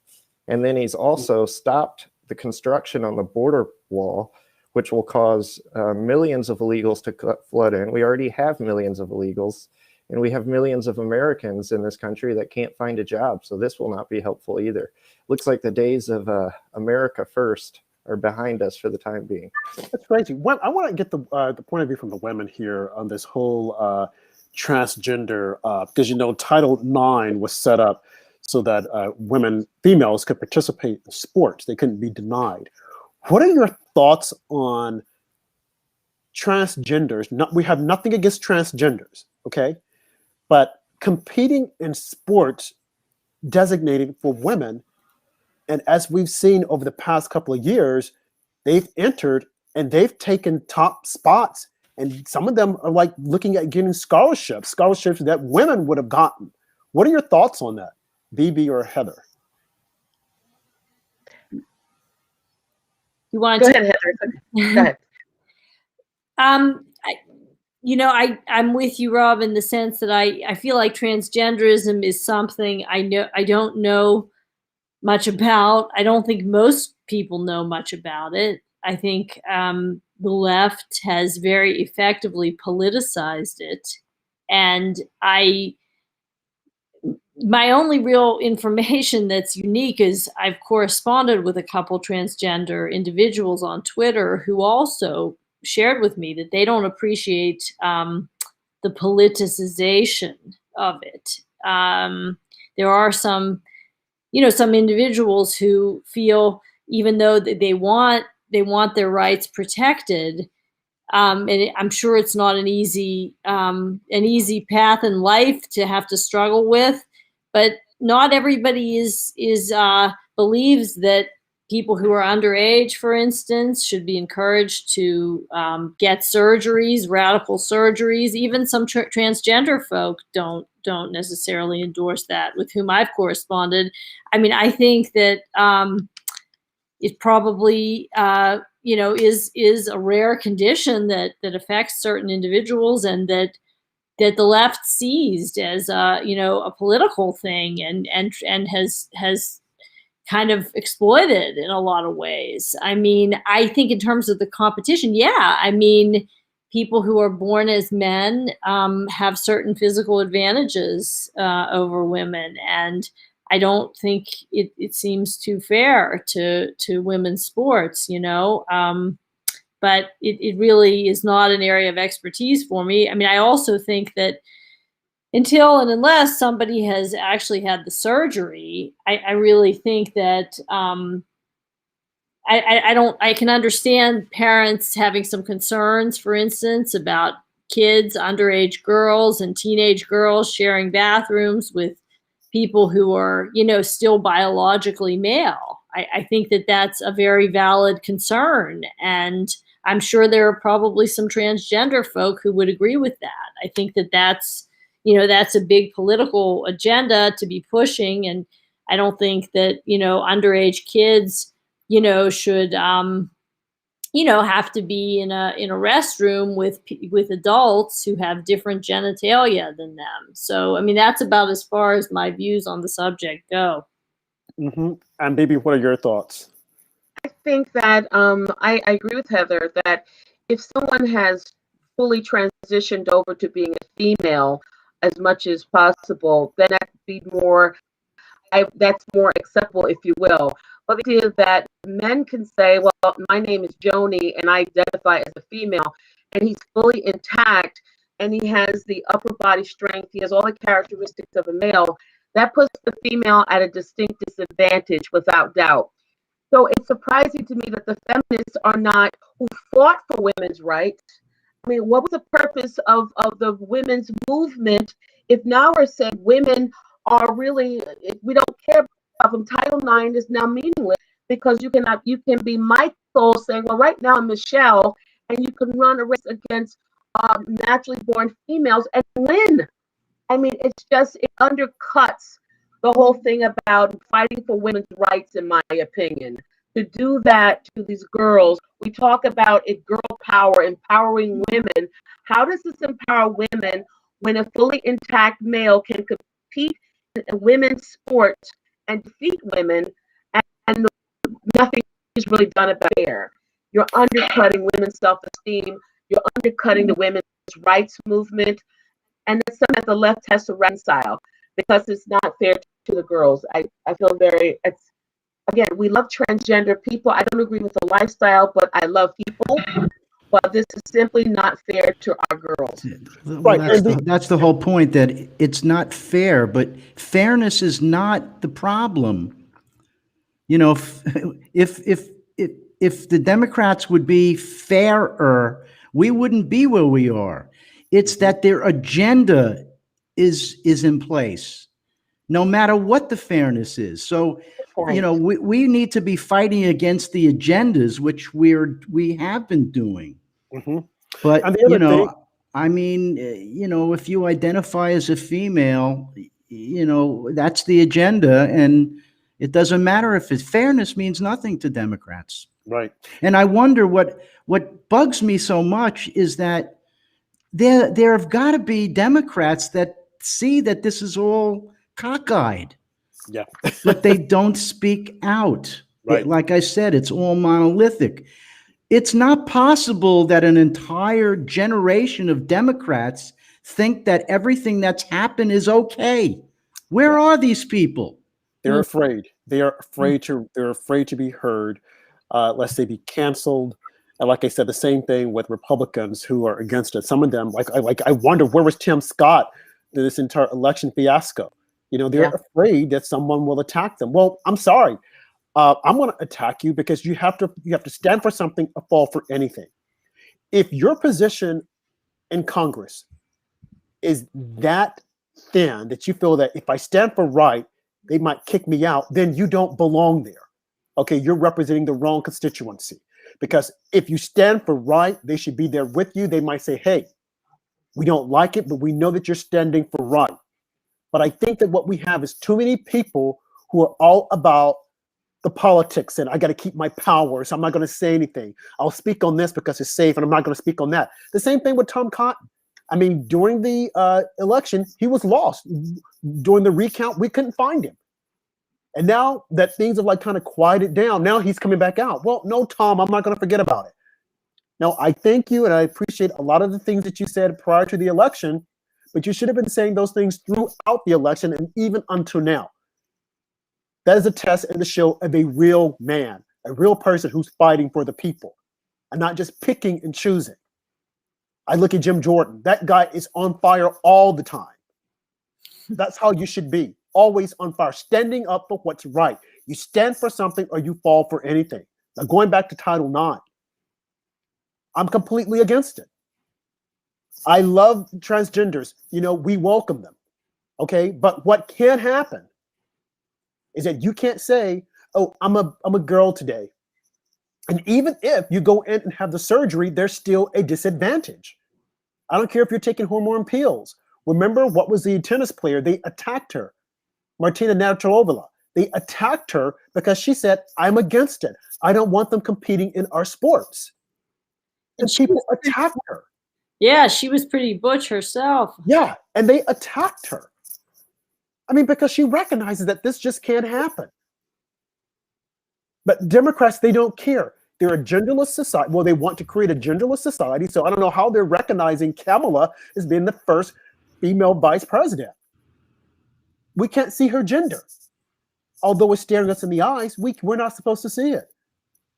And then he's also stopped the construction on the border wall, which will cause millions of illegals to flood in. We already have millions of illegals, and we have millions of Americans in this country that can't find a job. So this will not be helpful either. Looks like the days of America first are behind us for the time being. That's crazy. Well, I want to get the point of view from the women here on this whole transgender, because, you know, Title IX was set up so that females could participate in sports. They couldn't be denied. What are your thoughts on transgenders, we have nothing against transgenders, okay? But competing in sports designated for women, and as we've seen over the past couple of years, they've entered and they've taken top spots, and some of them are like looking at getting scholarships that women would have gotten. What are your thoughts on that, BB or Heather? You want Go to ahead, Heather. Go ahead. I'm with you, Rob, in the sense that I feel like transgenderism is something I don't know much about. I don't think most people know much about it. I think the left has very effectively politicized it, and my only real information that's unique is I've corresponded with a couple transgender individuals on Twitter who also shared with me that they don't appreciate the politicization of it. There are some individuals who feel, even though they want their rights protected, and I'm sure it's not an easy path in life to have to struggle with, but not everybody believes that people who are underage, for instance, should be encouraged to get surgeries, radical surgeries. Even some transgender folk don't necessarily endorse that, with whom I've corresponded. I mean, I think that it probably is a rare condition that affects certain individuals, and that the left seized as a political thing, and has kind of exploited in a lot of ways. I mean, I think in terms of the competition, yeah, I mean, people who are born as men have certain physical advantages over women, and I don't think it seems too fair to women's sports, but it really is not an area of expertise for me. I mean, I also think that until and unless somebody has actually had the surgery, I really think that I can understand parents having some concerns, for instance, about kids, underage girls and teenage girls sharing bathrooms with people who are, still biologically male. I think that that's a very valid concern. And I'm sure there are probably some transgender folk who would agree with that. I think that that's a big political agenda to be pushing. And I don't think that, underage kids, should, have to be in a restroom with adults who have different genitalia than them. So, I mean, that's about as far as my views on the subject go. Mm-hmm. And baby, what are your thoughts? I think that I agree with Heather that if someone has fully transitioned over to being a female as much as possible, then that could be more. That's more acceptable, if you will. But the idea that men can say, well, my name is Joni and I identify as a female, and he's fully intact and he has the upper body strength, he has all the characteristics of a male, that puts the female at a distinct disadvantage without doubt. So it's surprising to me that the feminists are not, who fought for women's rights. I mean, what was the purpose of the women's movement if now we're saying women are really, we don't care about them? Title IX is now meaningless because you can be Michael saying, well, right now I'm Michelle, and you can run a race against naturally born females and win. I mean, it undercuts the whole thing about fighting for women's rights, in my opinion. To do that to these girls, we talk about it, girl power, empowering women. How does this empower women when a fully intact male can compete in women's sports and defeat women, and nothing is really done about it? You're undercutting women's self-esteem. You're undercutting the women's rights movement. And it's something that the left has to reconcile, because it's not fair to the girls. I feel again, we love transgender people. I don't agree with the lifestyle, but I love people. But this is simply not fair to our girls. Well, Right. that's the whole point, that it's not fair, but fairness is not the problem. If the Democrats would be fairer we wouldn't be where we are. It's that their agenda is in place, no matter what the fairness is. So, we need to be fighting against the agendas, which we have been doing. Mm-hmm. But, and the other thing, I mean, if you identify as a female, that's the agenda, and it doesn't matter if fairness means nothing to Democrats. right. And I wonder what bugs me so much is that there have got to be Democrats that see that this is all cockeyed. Yeah. But they don't speak out. Right. Like I said, it's all monolithic. It's not possible that an entire generation of Democrats think that everything that's happened is okay. Where are these people? They're afraid. They are afraid to. They're afraid to be heard, lest they be canceled. And like I said, the same thing with Republicans who are against it. Some of them, I wonder where was Tim Scott in this entire election fiasco. They're afraid that someone will attack them. Well, I'm sorry. I'm going to attack you because you have to stand for something or fall for anything. If your position in Congress is that thin that you feel that if I stand for right, they might kick me out, then you don't belong there. Okay, you're representing the wrong constituency. Because if you stand for right, they should be there with you. They might say, hey, we don't like it, but we know that you're standing for right. But I think that what we have is too many people who are all about the politics and I got to keep my power, so I'm not going to say anything. I'll speak on this because it's safe and I'm not going to speak on that. The same thing with Tom Cotton. I mean, during the election, he was lost. During the recount, we couldn't find him. And now that things have kind of quieted down, now he's coming back out. Well, no, Tom, I'm not going to forget about it. Now, I thank you and I appreciate a lot of the things that you said prior to the election, but you should have been saying those things throughout the election and even until now. That is a test and the show of a real man, a real person who's fighting for the people and not just picking and choosing. I look at Jim Jordan. That guy is on fire all the time. That's how you should be. Always on fire, standing up for what's right. You stand for something or you fall for anything. Now, going back to Title IX, I'm completely against it. I love transgenders. We welcome them. Okay, but what can happen is that you can't say, oh, I'm a girl today. And even if you go in and have the surgery, there's still a disadvantage. I don't care if you're taking hormone pills. Remember, what was the tennis player? They attacked her, Martina Navratilova. They attacked her because she said, I'm against it. I don't want them competing in our sports. And people attacked her. Yeah, she was pretty butch herself. Yeah, and they attacked her. I mean, because she recognizes that this just can't happen. But Democrats, they don't care. They're a genderless society. Well, they want to create a genderless society. So I don't know how they're recognizing Kamala as being the first female vice president. We can't see her gender. Although it's staring us in the eyes, we're not supposed to see it.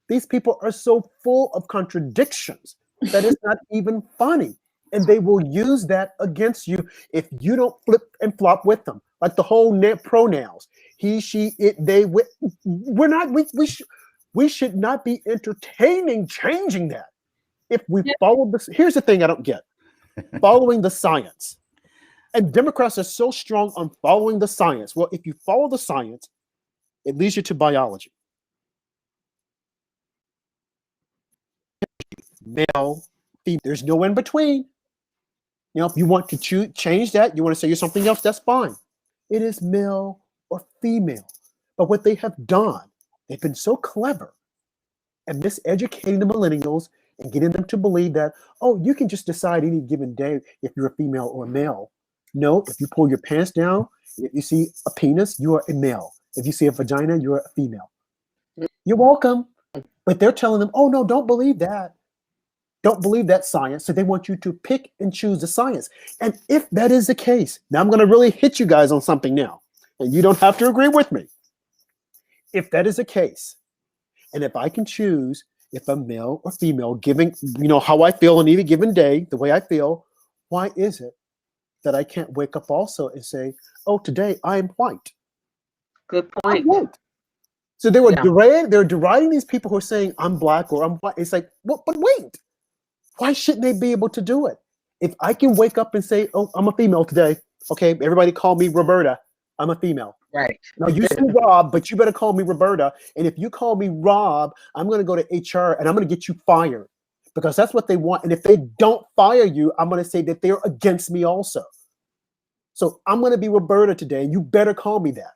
These people are so full of contradictions that it's not even funny. And they will use that against you if you don't flip and flop with them. Like the whole pronouns. He, she, it, they, we should not be entertaining changing that. If we follow this, here's the thing I don't get. Following the science. And Democrats are so strong on following the science. Well, if you follow the science, it leads you to biology. Male, female, there's no in between. If you want to change that, you want to say you're something else, that's fine. It is male or female. But what they have done, they've been so clever and miseducating the millennials and getting them to believe that, oh, you can just decide any given day if you're a female or a male. No, if you pull your pants down, if you see a penis, you are a male. If you see a vagina, you're a female. You're welcome. But they're telling them, oh, no, don't believe that. Don't believe that science. So they want you to pick and choose the science. And if that is the case, now I'm going to really hit you guys on something now. And you don't have to agree with me. If that is the case, and if I can choose if I'm male or female, giving, how I feel on any given day, the way I feel, why is it that I can't wake up also and say, oh, today I am white? Good point. So they're deriding these people who are saying I'm black or I'm white. It's like, well, but wait. Why shouldn't they be able to do it? If I can wake up and say, oh, I'm a female today. Okay, everybody call me Roberta. I'm a female. Right. Now you say Rob, but you better call me Roberta. And if you call me Rob, I'm going to go to HR and I'm going to get you fired because that's what they want. And if they don't fire you, I'm going to say that they're against me also. So I'm going to be Roberta today, and you better call me that.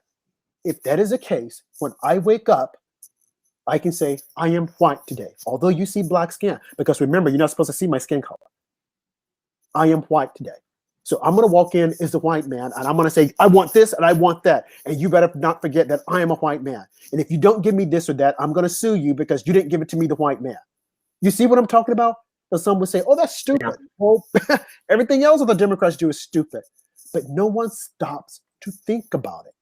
If that is the case, when I wake up, I can say, I am white today, although you see black skin. Because remember, you're not supposed to see my skin color. I am white today. So I'm going to walk in as the white man, and I'm going to say, I want this and I want that. And you better not forget that I am a white man. And if you don't give me this or that, I'm going to sue you because you didn't give it to me, the white man. You see what I'm talking about? So some would say, oh, that's stupid. Yeah. Well, everything else that the Democrats do is stupid. But no one stops to think about it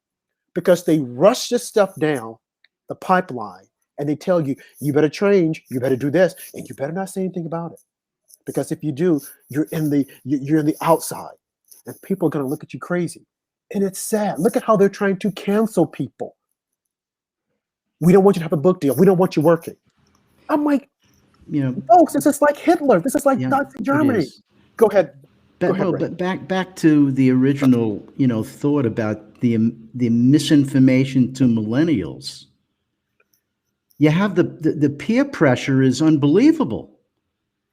because they rush this stuff down the pipeline and they tell you, you better change, you better do this, and you better not say anything about it. Because if you do, you're in the outside and people are going to look at you crazy. And it's sad. Look at how they're trying to cancel people. We don't want you to have a book deal. We don't want you working. I'm like, folks, this is like Hitler. This is like Nazi Germany. Go ahead. But back to the original, thought about the misinformation to millennials. You have the peer pressure is unbelievable,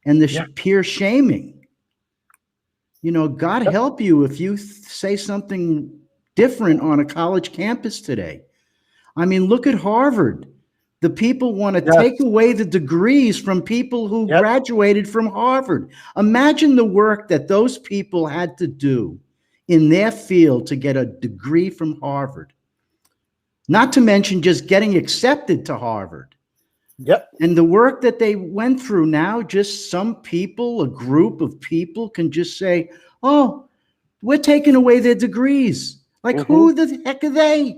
and the peer shaming. God help you if you say something different on a college campus today. I mean, look at Harvard. The people want to take away the degrees from people who graduated from Harvard. Imagine the work that those people had to do in their field to get a degree from Harvard. Not to mention just getting accepted to Harvard. Yep. And the work that they went through now, just some people, a group of people can just say, oh, we're taking away their degrees. Like, who the heck are they?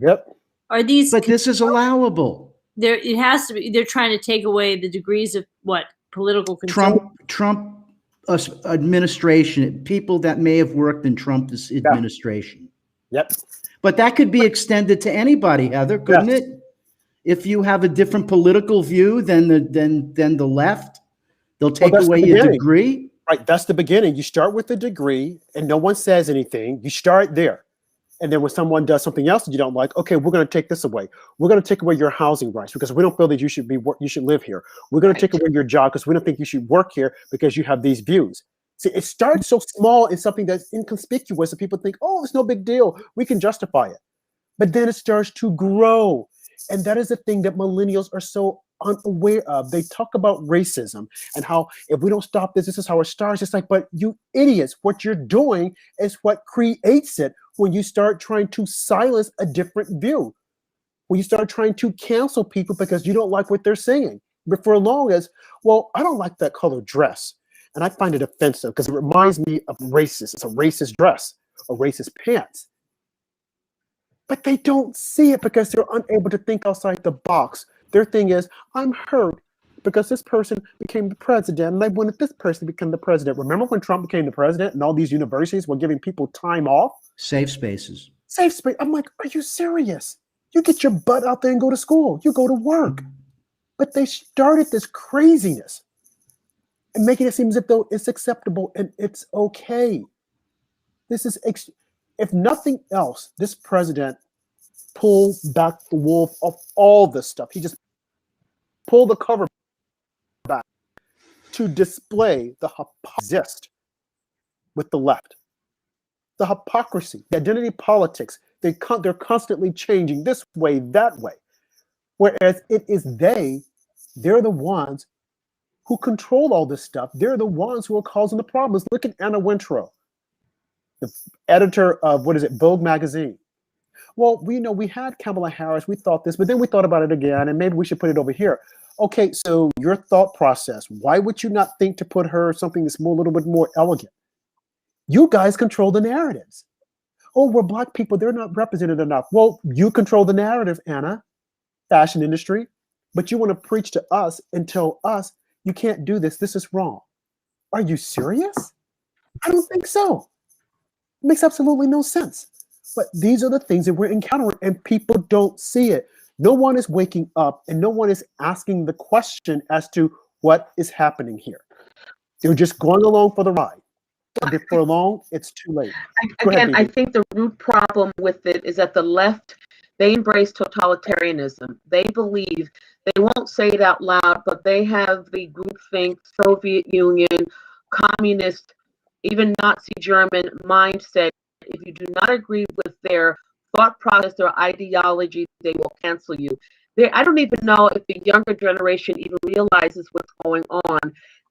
Yep. Are these? But this is allowable. It has to be. They're trying to take away the degrees of what? Political control? Trump administration, people that may have worked in Trump's administration. Yep. But that could be extended to anybody, Heather, couldn't it? If you have a different political view than the left, they'll take away your degree. Right. That's the beginning. You start with the degree and no one says anything. You start there. And then when someone does something else that you don't like, okay, we're going to take this away. We're going to take away your housing rights because we don't feel that you should live here. We're going to take away your job because we don't think you should work here because you have these views. See, it starts so small in something that's inconspicuous that people think, oh, it's no big deal. We can justify it. But then it starts to grow. And that is the thing that millennials are so unaware of. They talk about racism and how if we don't stop this, this is how it starts. It's like, but you idiots, what you're doing is what creates it when you start trying to silence a different view. When you start trying to cancel people because you don't like what they're saying. But for as long as, well, I don't like that color dress. And I find it offensive because it reminds me of racist. It's a racist dress or racist pants. But they don't see it because they're unable to think outside the box. Their thing is, I'm hurt because this person became the president and I wanted this person to become the president. Remember when Trump became the president and all these universities were giving people time off? Safe spaces. Safe space. I'm like, are you serious? You get your butt out there and go to school. You go to work. But they started this craziness and making it seem as if though it's acceptable and it's okay. This is, if nothing else, this president pulled back the wolf of all this stuff. He just pulled the cover back to display the hypocrisy with the left. The hypocrisy, the identity politics, they're constantly changing this way, that way. Whereas it is they're the ones who control all this stuff. They're the ones who are causing the problems. Look at Anna Wintour, the editor of, Vogue magazine. Well, we had Kamala Harris, we thought this, but then we thought about it again, and maybe we should put it over here. Okay, so your thought process, why would you not think to put her something that's a little bit more elegant? You guys control the narratives. Oh, we're Black people, they're not represented enough. Well, you control the narrative, Anna, fashion industry, but you want to preach to us and tell us, you can't do this, this is wrong. Are you serious? I don't think so. It makes absolutely no sense. But these are the things that we're encountering and people don't see it. No one is waking up and no one is asking the question as to what is happening here. They're just going along for the ride. And before long, it's too late. Again, I think the root problem with it is that the left, they embrace totalitarianism. They believe, they won't say it out loud, but they have the groupthink, Soviet Union, communist, even Nazi German mindset. If you do not agree with their thought process, their ideology, they will cancel you. I don't even know if the younger generation even realizes what's going on,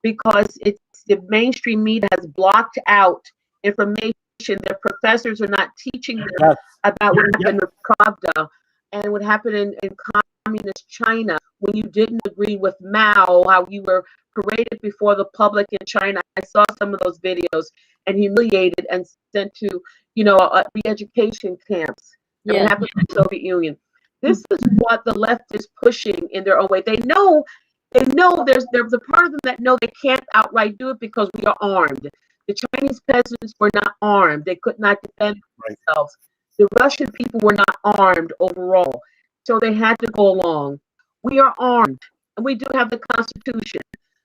because it's the mainstream media has blocked out information. Their professors are not teaching them about what happened in Pravda and what happened in communist China when you didn't agree with Mao, how you were paraded before the public in China. I saw some of those videos, and humiliated and sent to, re-education camps. And what happened in the Soviet Union. This is what the left is pushing in their own way. They know there's a part of them that know they can't outright do it because we are armed. The Chinese peasants were not armed. They could not defend themselves. The Russian people were not armed overall. So they had to go along. We are armed, and we do have the Constitution.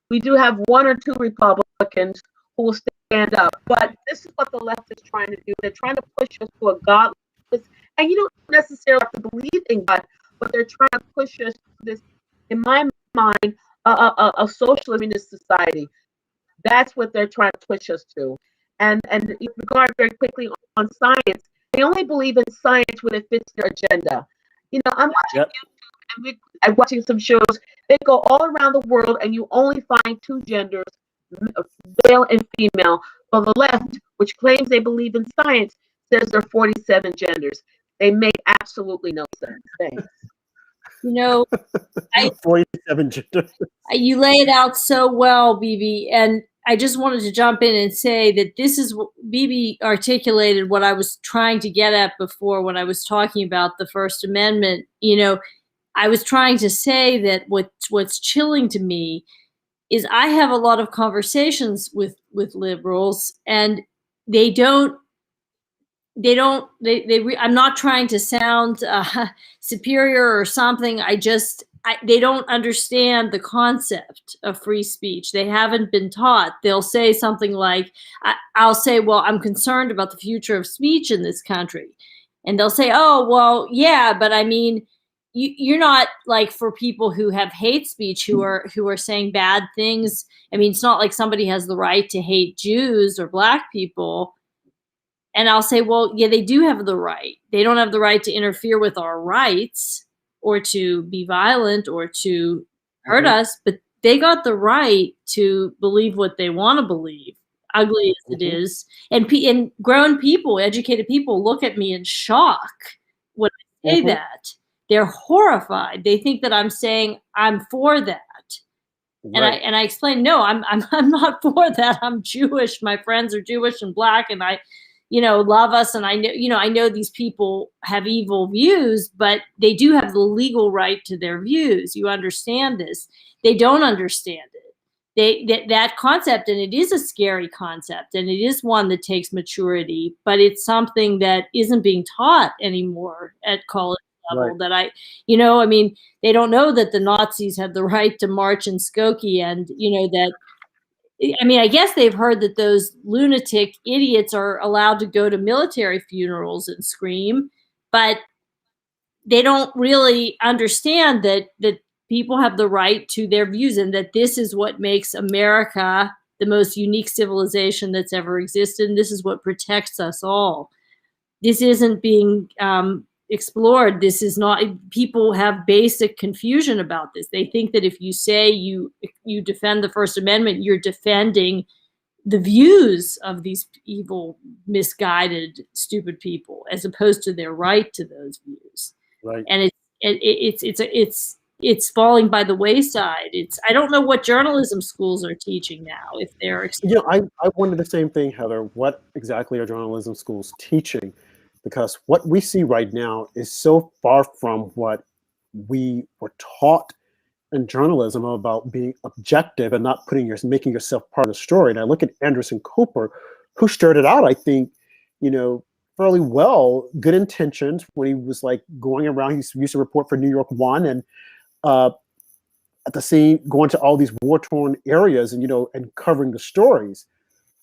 We do have one or two Republicans who will stand up. But this is what the left is trying to do. They're trying to push us to a godless, and you don't necessarily have to believe in God, but they're trying to push us to this, in my mind, a socialist society. That's what they're trying to push us to. And in regard very quickly on science, they only believe in science when it fits their agenda. I'm watching YouTube, and I'm watching some shows. They go all around the world, and you only find two genders, male and female. But the left, which claims they believe in science, says there are 47 genders. They make absolutely no sense. Thanks. 47 genders. You lay it out so well, Bibi, and I just wanted to jump in and say that this is what Bibi articulated, what I was trying to get at before when I was talking about the First Amendment. I was trying to say that what's chilling to me is I have a lot of conversations with liberals, and I'm not trying to sound superior or something. They don't understand the concept of free speech. They haven't been taught. They'll say something like, I'll say, well, I'm concerned about the future of speech in this country. And they'll say, oh, well, yeah, but I mean, you're not like for people who have hate speech, who are saying bad things. I mean, it's not like somebody has the right to hate Jews or Black people. And I'll say, well, yeah, they do have the right. They don't have the right to interfere with our rights or to be violent or to hurt us, but they got the right to believe what they want to believe, ugly as it is. And grown people, educated people look at me in shock when I say that. They're horrified. They think that I'm saying I'm for that. Right. And I explain, no, I'm not for that. I'm Jewish. My friends are Jewish and Black, and I love us. And I know these people have evil views, but they do have the legal right to their views. You understand this. They don't understand it. That concept, and it is a scary concept, and it is one that takes maturity, but it's something that isn't being taught anymore at college level. Right. That they don't know that the Nazis had the right to march in Skokie, and I guess they've heard that those lunatic idiots are allowed to go to military funerals and scream, but they don't really understand that people have the right to their views, and that this is what makes America the most unique civilization that's ever existed, and this is what protects us all. This isn't being explored. This is not. People have basic confusion about this. They think that if you say you defend the First Amendment, you're defending the views of these evil, misguided, stupid people, as opposed to their right to those views. Right. And it's falling by the wayside. I don't know what journalism schools are teaching now. If they're I wondered the same thing, Heather. What exactly are journalism schools teaching? Because what we see right now is so far from what we were taught in journalism about being objective and not making yourself part of the story. And I look at Anderson Cooper, who started out, I think, fairly well, good intentions when he was like going around. He used to report for New York One, and at the scene, going to all these war-torn areas and, and covering the stories.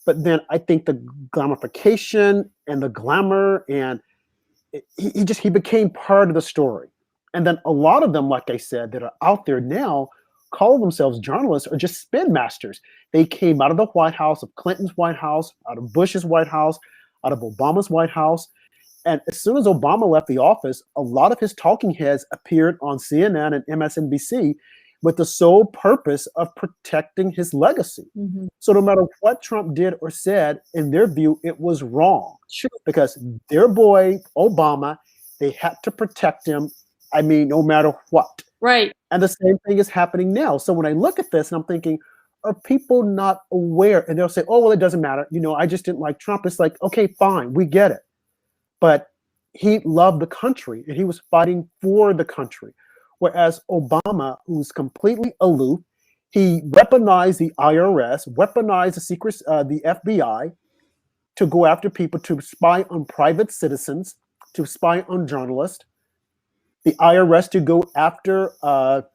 But then I think the glamification and the glamour, and he became part of the story. And then a lot of them, like I said, that are out there now, call themselves journalists or just spin masters. They came out of the White House, of Clinton's White House, out of Bush's White House, out of Obama's White House. And as soon as Obama left the office, a lot of his talking heads appeared on CNN and MSNBC with the sole purpose of protecting his legacy. Mm-hmm. So no matter what Trump did or said, in their view, it was wrong. Sure. Because their boy, Obama, they had to protect him, no matter what. Right. And the same thing is happening now. So when I look at this and I'm thinking, are people not aware? And they'll say, oh, well, it doesn't matter. I just didn't like Trump. It's like, okay, fine, we get it. But he loved the country and he was fighting for the country. Whereas Obama, who's completely aloof, he weaponized the IRS, weaponized the secrets, the FBI, to go after people, to spy on private citizens, to spy on journalists. The IRS to go after what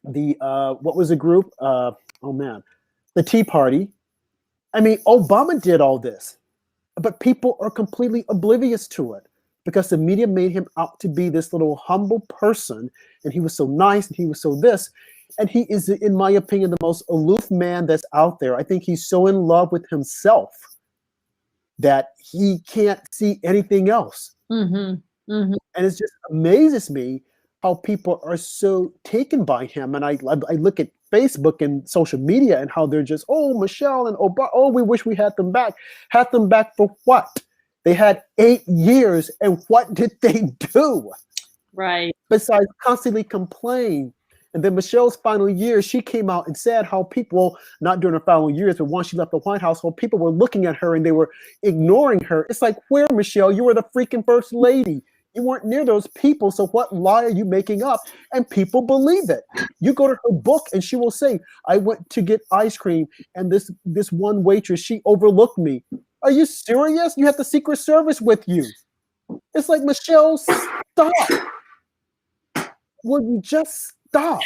was the group? The Tea Party. Obama did all this, but people are completely oblivious to it because the media made him out to be this little humble person, and he was so nice, and he was so this, and he is, in my opinion, the most aloof man that's out there. I think he's so in love with himself that he can't see anything else. Mm-hmm. Mm-hmm. And it just amazes me how people are so taken by him. And I look at Facebook and social media and how they're just, oh, Michelle and Obama, oh, we wish we had them back. Had them back for what? They had 8 years, and what did they do? Right. Besides constantly complain. And then Michelle's final years, she came out and said how people, not during her final years, but once she left the White House, how people were looking at her and they were ignoring her. It's like, where, Michelle? You were the freaking first lady. You weren't near those people, so what lie are you making up? And people believe it. You go to her book and she will say, I went to get ice cream and this one waitress, she overlooked me. Are you serious? You have the Secret Service with you. It's like, Michelle, stop. Will you just stop?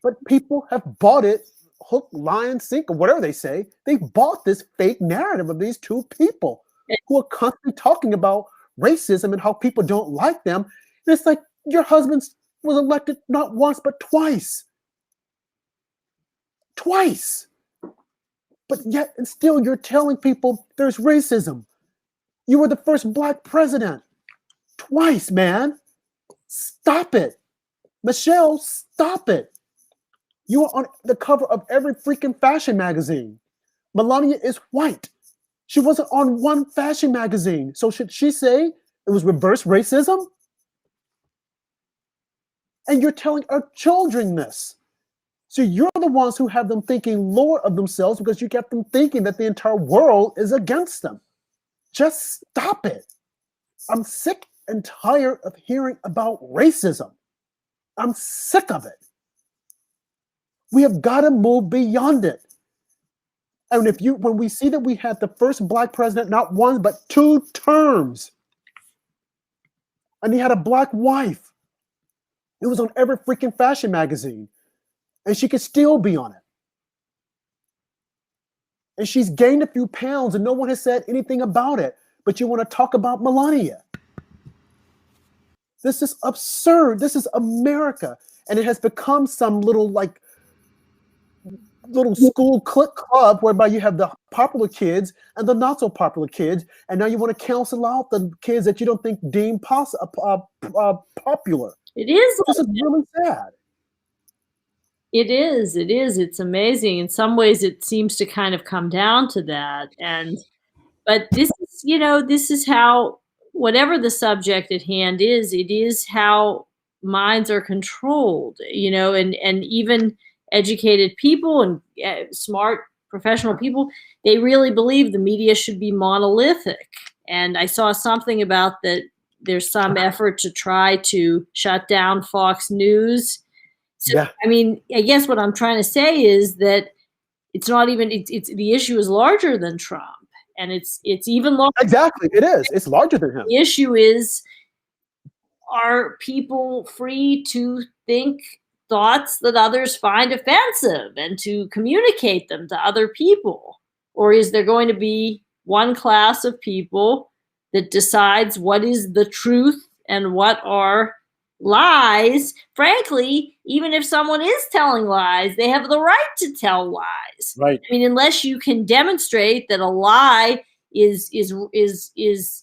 But people have bought it, hook, line, sinker, whatever they say. They bought this fake narrative of these two people who are constantly talking about racism and how people don't like them. And it's like, your husband was elected not once, but twice. Twice. But yet, and still, you're telling people there's racism. You were the first Black president. Twice, man. Stop it. Michelle, stop it. You are on the cover of every freaking fashion magazine. Melania is white. She wasn't on one fashion magazine. So should she say it was reverse racism? And you're telling our children this. So you're the ones who have them thinking lower of themselves because you get them thinking that the entire world is against them. Just stop it. I'm sick and tired of hearing about racism. I'm sick of it. We have got to move beyond it. And when we see that we had the first Black president, not one, but 2 terms, and he had a Black wife, it was on every freaking fashion magazine, and she could still be on it. And she's gained a few pounds, and no one has said anything about it, but you want to talk about Melania. This is absurd. This is America. And it has become some little school clique club whereby you have the popular kids and the not so popular kids. And now you want to cancel out the kids that you don't think deem popular. It is. This is really sad. It is. It's amazing. In some ways, it seems to kind of come down to that. But this is how, whatever the subject at hand is, it is how minds are controlled, and even educated people and smart professional people, they really believe the media should be monolithic. And I saw something about that there's some effort to try to shut down Fox News. So, Yeah. I guess what I'm trying to say is that it's not even, it's the issue is larger than Trump. And it's even larger. Exactly. It is. It's larger than him. The issue is, are people free to think thoughts that others find offensive and to communicate them to other people? Or is there going to be one class of people that decides what is the truth and what are lies? Frankly, even if someone is telling lies, they have the right to tell lies. Right. I mean, unless you can demonstrate that a lie is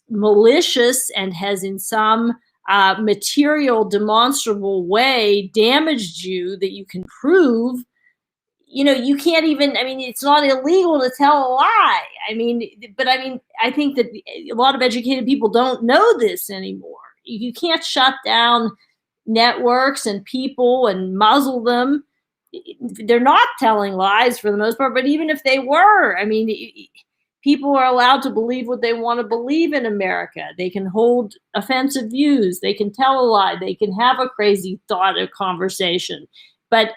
malicious and has in some material, demonstrable way damaged you that you can prove, you know, you can't even, I mean, it's not illegal to tell a lie. I mean, I think that a lot of educated people don't know this anymore. You can't shut down networks and people and muzzle them. They're not telling lies for the most part, but even if they were, I mean, people are allowed to believe what they want to believe in America. They can hold offensive views. They can tell a lie. They can have a crazy thought or conversation. But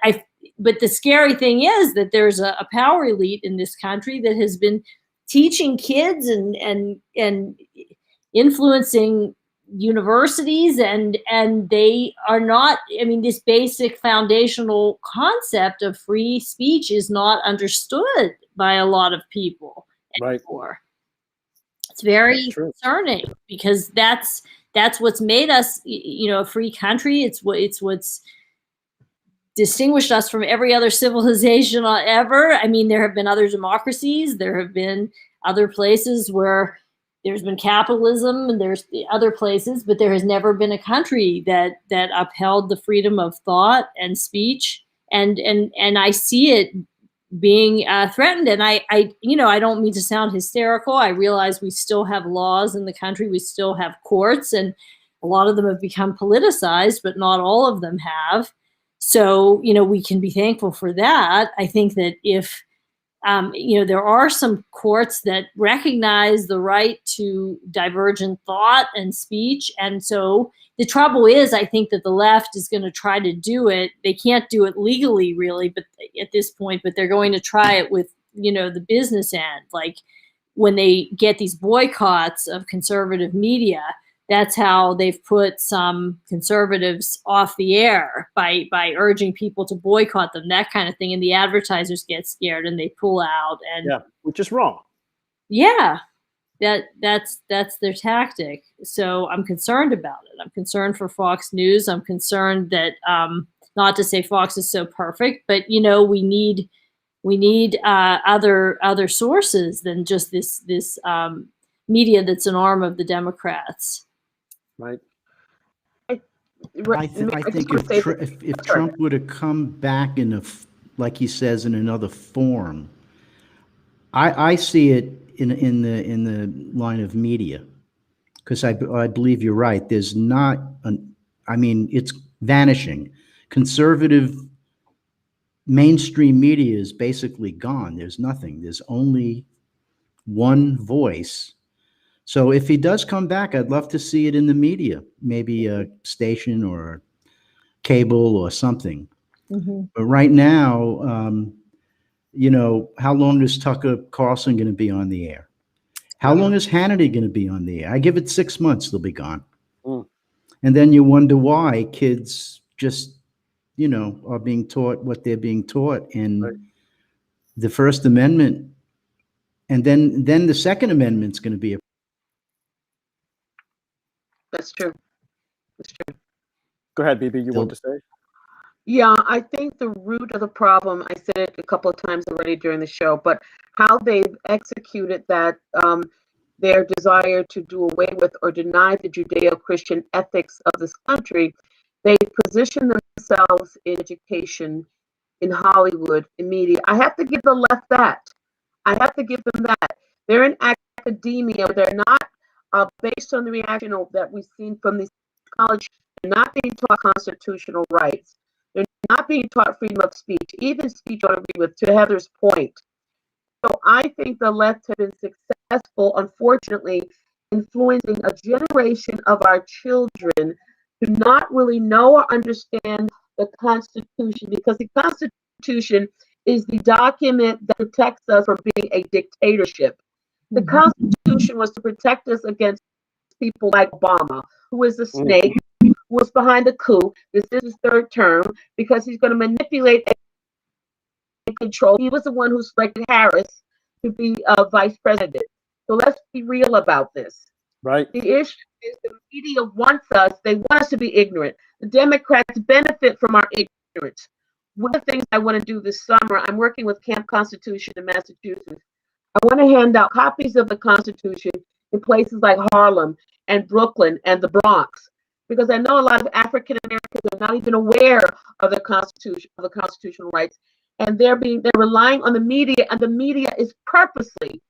the scary thing is that there's a power elite in this country that has been teaching kids and influencing universities, and they are not, I mean, this basic foundational concept of free speech is not understood by a lot of people anymore. It's very concerning, because that's what's made us, you know, a free country. It's what's distinguished us from every other civilization ever. I mean, there have been other democracies, there have been other places where there's been capitalism, and there's other places, but there has never been a country that upheld the freedom of thought and speech. And I see it being threatened. And I don't mean to sound hysterical. I realize we still have laws in the country. We still have courts, and a lot of them have become politicized, but not all of them have. So, you know, we can be thankful for that. I think that if, there are some courts that recognize the right to divergent thought and speech. And so the trouble is, I think that the left is going to try to do it. They can't do it legally, really, but at this point, but they're going to try it with, you know, the business end. Like when they get these boycotts of conservative media, that's how they've put some conservatives off the air, by urging people to boycott them, that kind of thing. And the advertisers get scared and they pull out. And yeah, which is wrong. Yeah, that's their tactic. So I'm concerned about it. I'm concerned for Fox News. I'm concerned that, not to say Fox is so perfect, but, you know, we need other sources than just this media that's an arm of the Democrats. Right. I think if Trump would have come back like he says, in another form, I see it in the line of media, because I believe you're right. There's not it's vanishing. Conservative mainstream media is basically gone. There's nothing. There's only one voice. So if he does come back, I'd love to see it in the media, maybe a station or cable or something. Mm-hmm. But right now, how long is Tucker Carlson going to be on the air? How long is Hannity going to be on the air? I give it 6 months, they'll be gone. Mm. And then you wonder why kids just, are being taught what they're being taught. And the First Amendment, and then the Second Amendment's going to be That's true. That's true. Go ahead, BB. You want to say? Yeah, I think the root of the problem, I said it a couple of times already during the show, but how they've executed that, their desire to do away with or deny the Judeo-Christian ethics of this country, they position themselves in education, in Hollywood, in media. I have to give the left that. I have to give them that. They're in academia. They're not, based on the reaction that we've seen from these colleges, they're not being taught constitutional rights. They're not being taught freedom of speech, even speech I agree with, to Heather's point. So I think the left have been successful, unfortunately, influencing a generation of our children to not really know or understand the Constitution, because the Constitution is the document that protects us from being a dictatorship. The Constitution was to protect us against people like Obama, who is a snake, was behind the coup. This is his third term because he's going to manipulate and control. He was the one who selected Harris to be vice president. So let's be real about this. Right. The issue is the media wants us, they want us to be ignorant. The Democrats benefit from our ignorance. One of the things I want to do this summer, I'm working with Camp Constitution in Massachusetts. I want to hand out copies of the Constitution in places like Harlem and Brooklyn and the Bronx, because I know a lot of African Americans are not even aware of the Constitution, of the constitutional rights, and they're relying on the media, and the media is purposely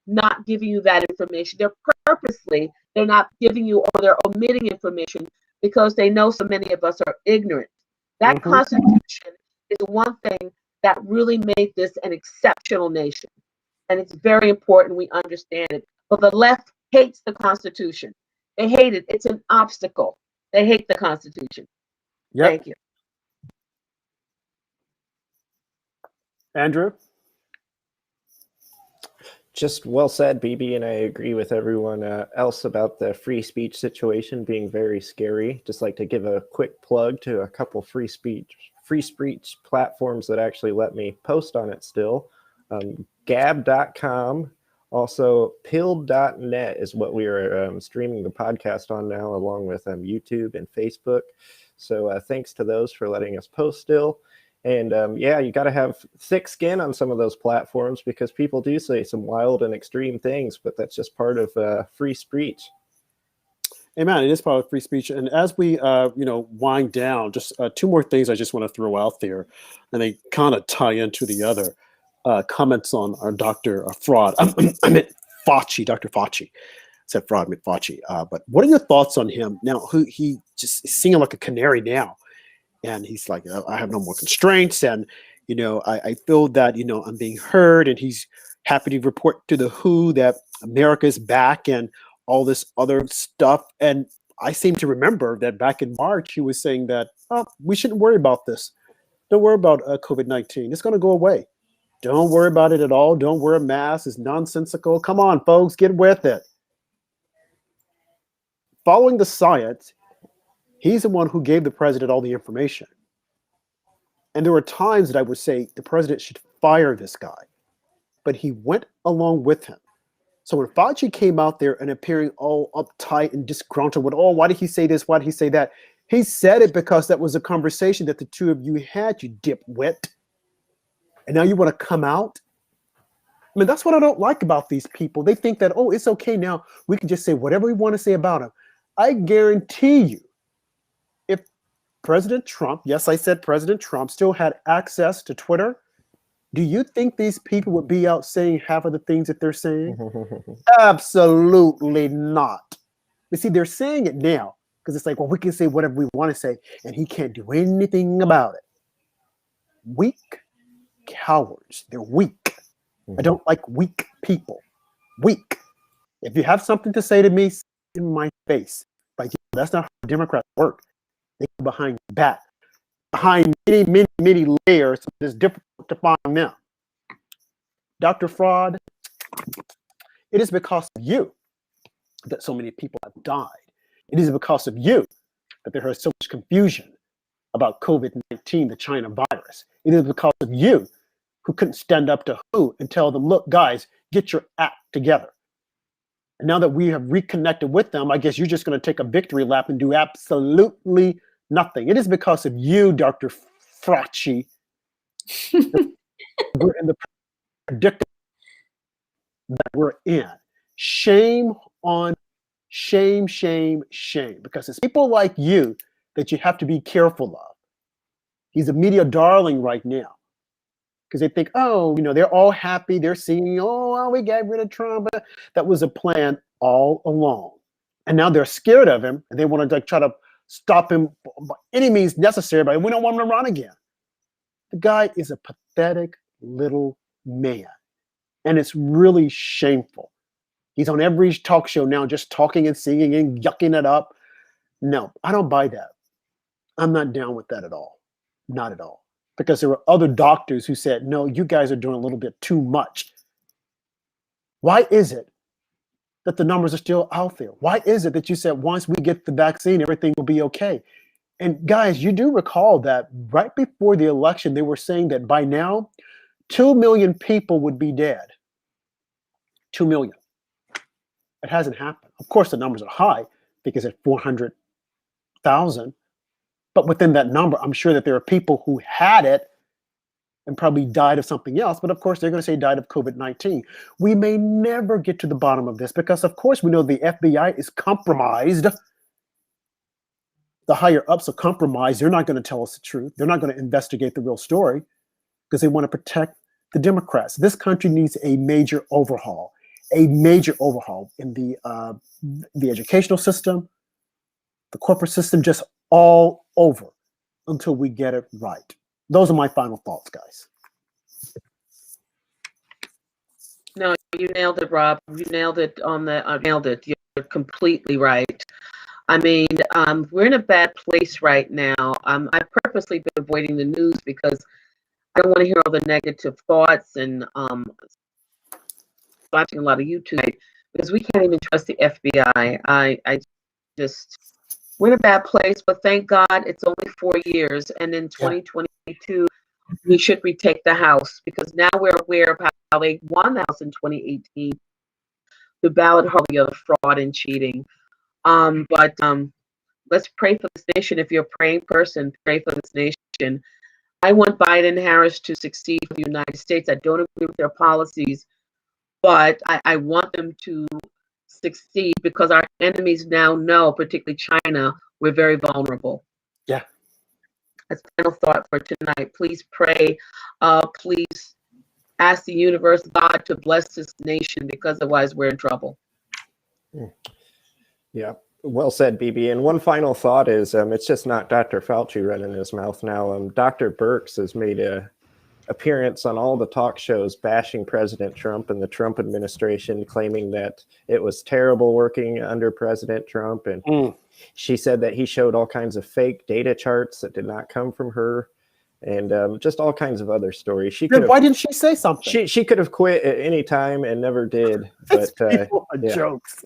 not giving you that information. They're not giving you, or they're omitting information because they know so many of us are ignorant. That Constitution is the one thing that really made this an exceptional nation. And it's very important we understand it. But the left hates the Constitution. They hate it. It's an obstacle. They hate the Constitution. Yep. Thank you. Andrew? Just well said, BB, and I agree with everyone else about the free speech situation being very scary. Just like to give a quick plug to a couple free speech platforms that actually let me post on it still. Gab.com, also pilled.net is what we are streaming the podcast on now, along with YouTube and Facebook. So thanks to those for letting us post still. And yeah, you got to have thick skin on some of those platforms because people do say some wild and extreme things, but that's just part of free speech. Amen. It is part of free speech. And as we, wind down, just two more things I just want to throw out there, and they kind of tie into the other comments on our Dr. Fraud. I meant Fauci, Dr. Fauci. I said Fraud, I meant Fauci. But what are your thoughts on him now? He just is singing like a canary now. And he's like, I have no more constraints. And, I feel that, I'm being heard. And he's happy to report to the WHO that America is back and all this other stuff. And I seem to remember that back in March, he was saying that, we shouldn't worry about this. Don't worry about COVID-19. It's going to go away. Don't worry about it at all. Don't wear a mask. It's nonsensical. Come on, folks, get with it. Following the science, he's the one who gave the president all the information. And there were times that I would say the president should fire this guy, but he went along with him. So when Fauci came out there and appearing all uptight and disgruntled with, why did he say this? Why did he say that? He said it because that was a conversation that the two of you had, you dipwit. And now you want to come out? I mean, that's what I don't like about these people. They think that, it's okay now. We can just say whatever we want to say about him. I guarantee you, if President Trump, yes, I said President Trump, still had access to Twitter, do you think these people would be out saying half of the things that they're saying? Absolutely not. You see, they're saying it now because it's like, well, we can say whatever we want to say, and he can't do anything about it. Weak cowards. They're weak. I don't like weak people. Weak. If you have something to say to me, say it in my face. Like, that's not how Democrats work. They go behind your back, behind many, many, many layers. So it's difficult to find them. Dr. Fraud, it is because of you that so many people have died. It is because of you that there is so much confusion about COVID-19, the China virus. It is because of you who couldn't stand up to WHO and tell them, look, guys, get your act together. And now that we have reconnected with them, I guess you're just going to take a victory lap and do absolutely nothing. It is because of you, Dr. Fauci, we're in the predicament that we're in. Shame on shame, shame, shame. Because it's people like you that you have to be careful of. He's a media darling right now. Because they think, they're all happy. They're singing, we got rid of Trump. That was a plan all along. And now they're scared of him, and they want to try to stop him by any means necessary, but we don't want him to run again. The guy is a pathetic little man, and it's really shameful. He's on every talk show now just talking and singing and yucking it up. No, I don't buy that. I'm not down with that at all. Not at all. Because there were other doctors who said, no, you guys are doing a little bit too much. Why is it that the numbers are still out there? Why is it that you said once we get the vaccine, everything will be okay? And guys, you do recall that right before the election, they were saying that by now, 2 million people would be dead. 2 million. It hasn't happened. Of course, the numbers are high because at 400,000. But within that number, I'm sure that there are people who had it and probably died of something else. But of course, they're going to say died of COVID-19. We may never get to the bottom of this because, of course, we know the FBI is compromised. The higher ups are compromised. They're not going to tell us the truth. They're not going to investigate the real story because they want to protect the Democrats. This country needs a major overhaul in the educational system, the corporate system, just all over until we get it right. Those are my final thoughts, guys. No, you nailed it, Rob. You nailed it on the nailed it. You're completely right. I mean, we're in a bad place right now. I've purposely been avoiding the news because I don't want to hear all the negative thoughts and watching a lot of YouTube because we can't even trust the FBI. I just, we're in a bad place, but thank God it's only 4 years. And in 2022, we should retake the House because now we're aware of how they won the House in 2018. The ballot hardly other fraud and cheating. But let's pray for this nation. If you're a praying person, pray for this nation. I want Biden and Harris to succeed for the United States. I don't agree with their policies, but I want them to succeed because our enemies now know, particularly China, we're very vulnerable. Yeah. That's final thought for tonight. Please pray. Please ask the universe, God, to bless this nation because otherwise we're in trouble. Yeah, well said, BB. And one final thought is it's just not Dr. Fauci running his mouth now. Dr. Birx has made a appearance on all the talk shows bashing President Trump and the Trump administration, claiming that it was terrible working under President Trump. And she said that he showed all kinds of fake data charts that did not come from her. And just all kinds of other stories. Why didn't she say something? She could have quit at any time and never did. But jokes.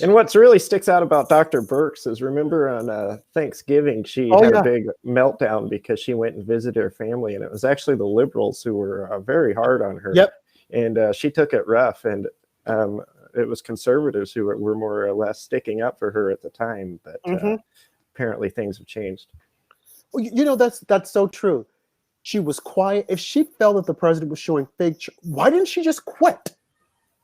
And what's really sticks out about Dr. Birx is, remember on Thanksgiving, she had a big meltdown because she went and visited her family, and it was actually the liberals who were very hard on her. Yep. And she took it rough, and it was conservatives who were more or less sticking up for her at the time. But apparently things have changed. Well, you know, that's so true. She was quiet. If she felt that the president was showing fake, why didn't she just quit?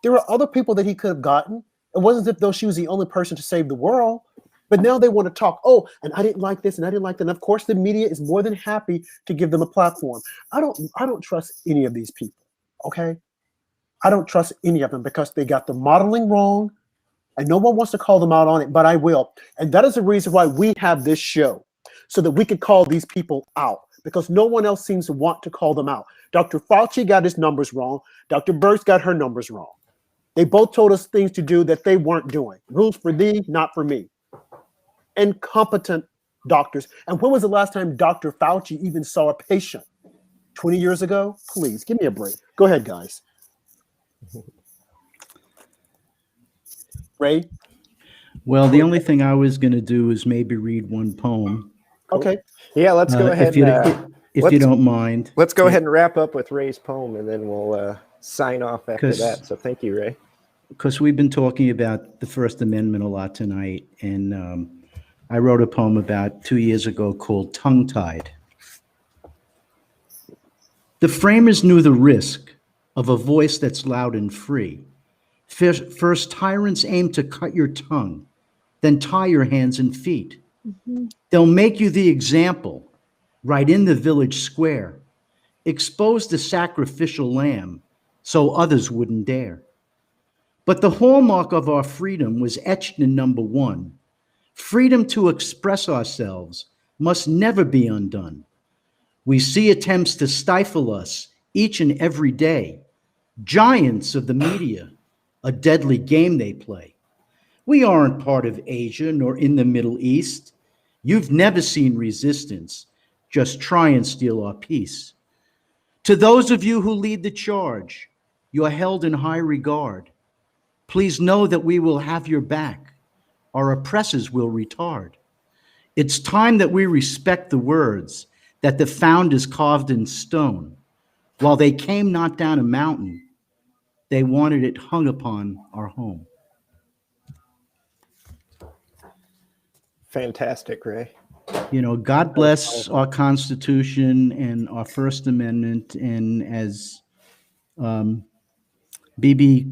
There were other people that he could have gotten. It wasn't as though she was the only person to save the world. But now they want to talk. Oh, and I didn't like this, and I didn't like that. And of course, the media is more than happy to give them a platform. I don't trust any of these people. Okay, I don't trust any of them because they got the modeling wrong, and no one wants to call them out on it. But I will, and that is the reason why we have this show, so that we could call these people out, because no one else seems to want to call them out. Dr. Fauci got his numbers wrong. Dr. Birx got her numbers wrong. They both told us things to do that they weren't doing. Rules for thee, not for me. Incompetent doctors. And when was the last time Dr. Fauci even saw a patient? 20 years ago? Please, give me a break. Go ahead, guys. Ray? Well, the only thing I was going to do is maybe read one poem. Okay. Yeah, let's go ahead. If you don't mind. Let's go ahead and wrap up with Ray's poem, and then we'll sign off after that. So thank you, Ray. Because we've been talking about the First Amendment a lot tonight, and I wrote a poem about 2 years ago called Tongue-Tied. The framers knew the risk of a voice that's loud and free. First, tyrants aim to cut your tongue, then tie your hands and feet. They'll make you the example right in the village square, expose the sacrificial lamb so others wouldn't dare. But the hallmark of our freedom was etched in number one. Freedom to express ourselves must never be undone. We see attempts to stifle us each and every day. Giants of the media, a deadly game they play. We aren't part of Asia nor in the Middle East. You've never seen resistance. Just try and steal our peace. To those of you who lead the charge, you are held in high regard. Please know that we will have your back. Our oppressors will retard. It's time that we respect the words that the founders carved in stone. While they came not down a mountain, they wanted it hung upon our home. Fantastic, Ray. You know, God bless our Constitution and our First Amendment. And as Bibi,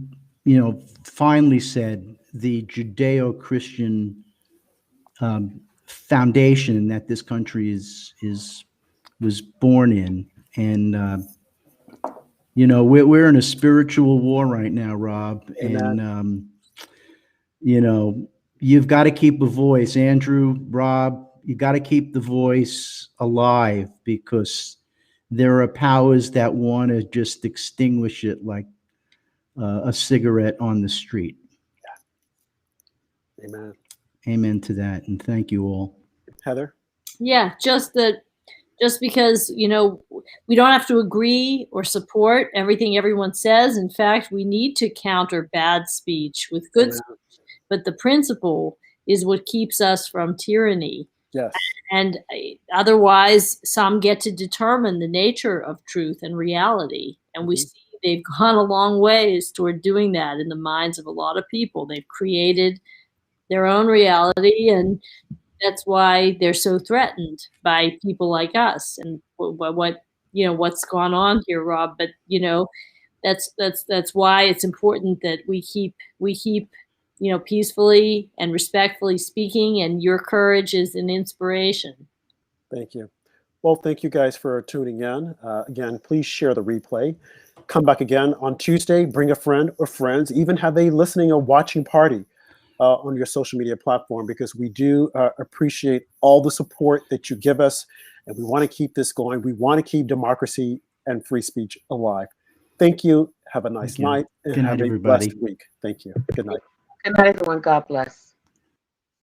finally said, the Judeo-Christian foundation that this country was born in. And we're in a spiritual war right now, Rob. Amen. And you've got to keep a voice, Andrew, Rob. You got to keep the voice alive, because there are powers that want to just extinguish it like a cigarette on the street. Yeah. Amen. Amen to that, and thank you all. Heather? Yeah, just because, we don't have to agree or support everything everyone says. In fact, we need to counter bad speech with good speech. But the principle is what keeps us from tyranny. Yes. And otherwise, some get to determine the nature of truth and reality. And we see they've gone a long ways toward doing that in the minds of a lot of people. They've created their own reality, and that's why they're so threatened by people like us. And what's gone on here, Rob. But that's why it's important that we keep peacefully and respectfully speaking, and your courage is an inspiration. Thank you. Well, thank you guys for tuning in. Again, please share the replay. Come back again on Tuesday. Bring a friend or friends. Even have a listening or watching party on your social media platform, because we do appreciate all the support that you give us, and we want to keep this going. We want to keep democracy and free speech alive. Thank you. Have a nice night, and have a blessed week. Thank you. Good night. Good night, everyone. God bless.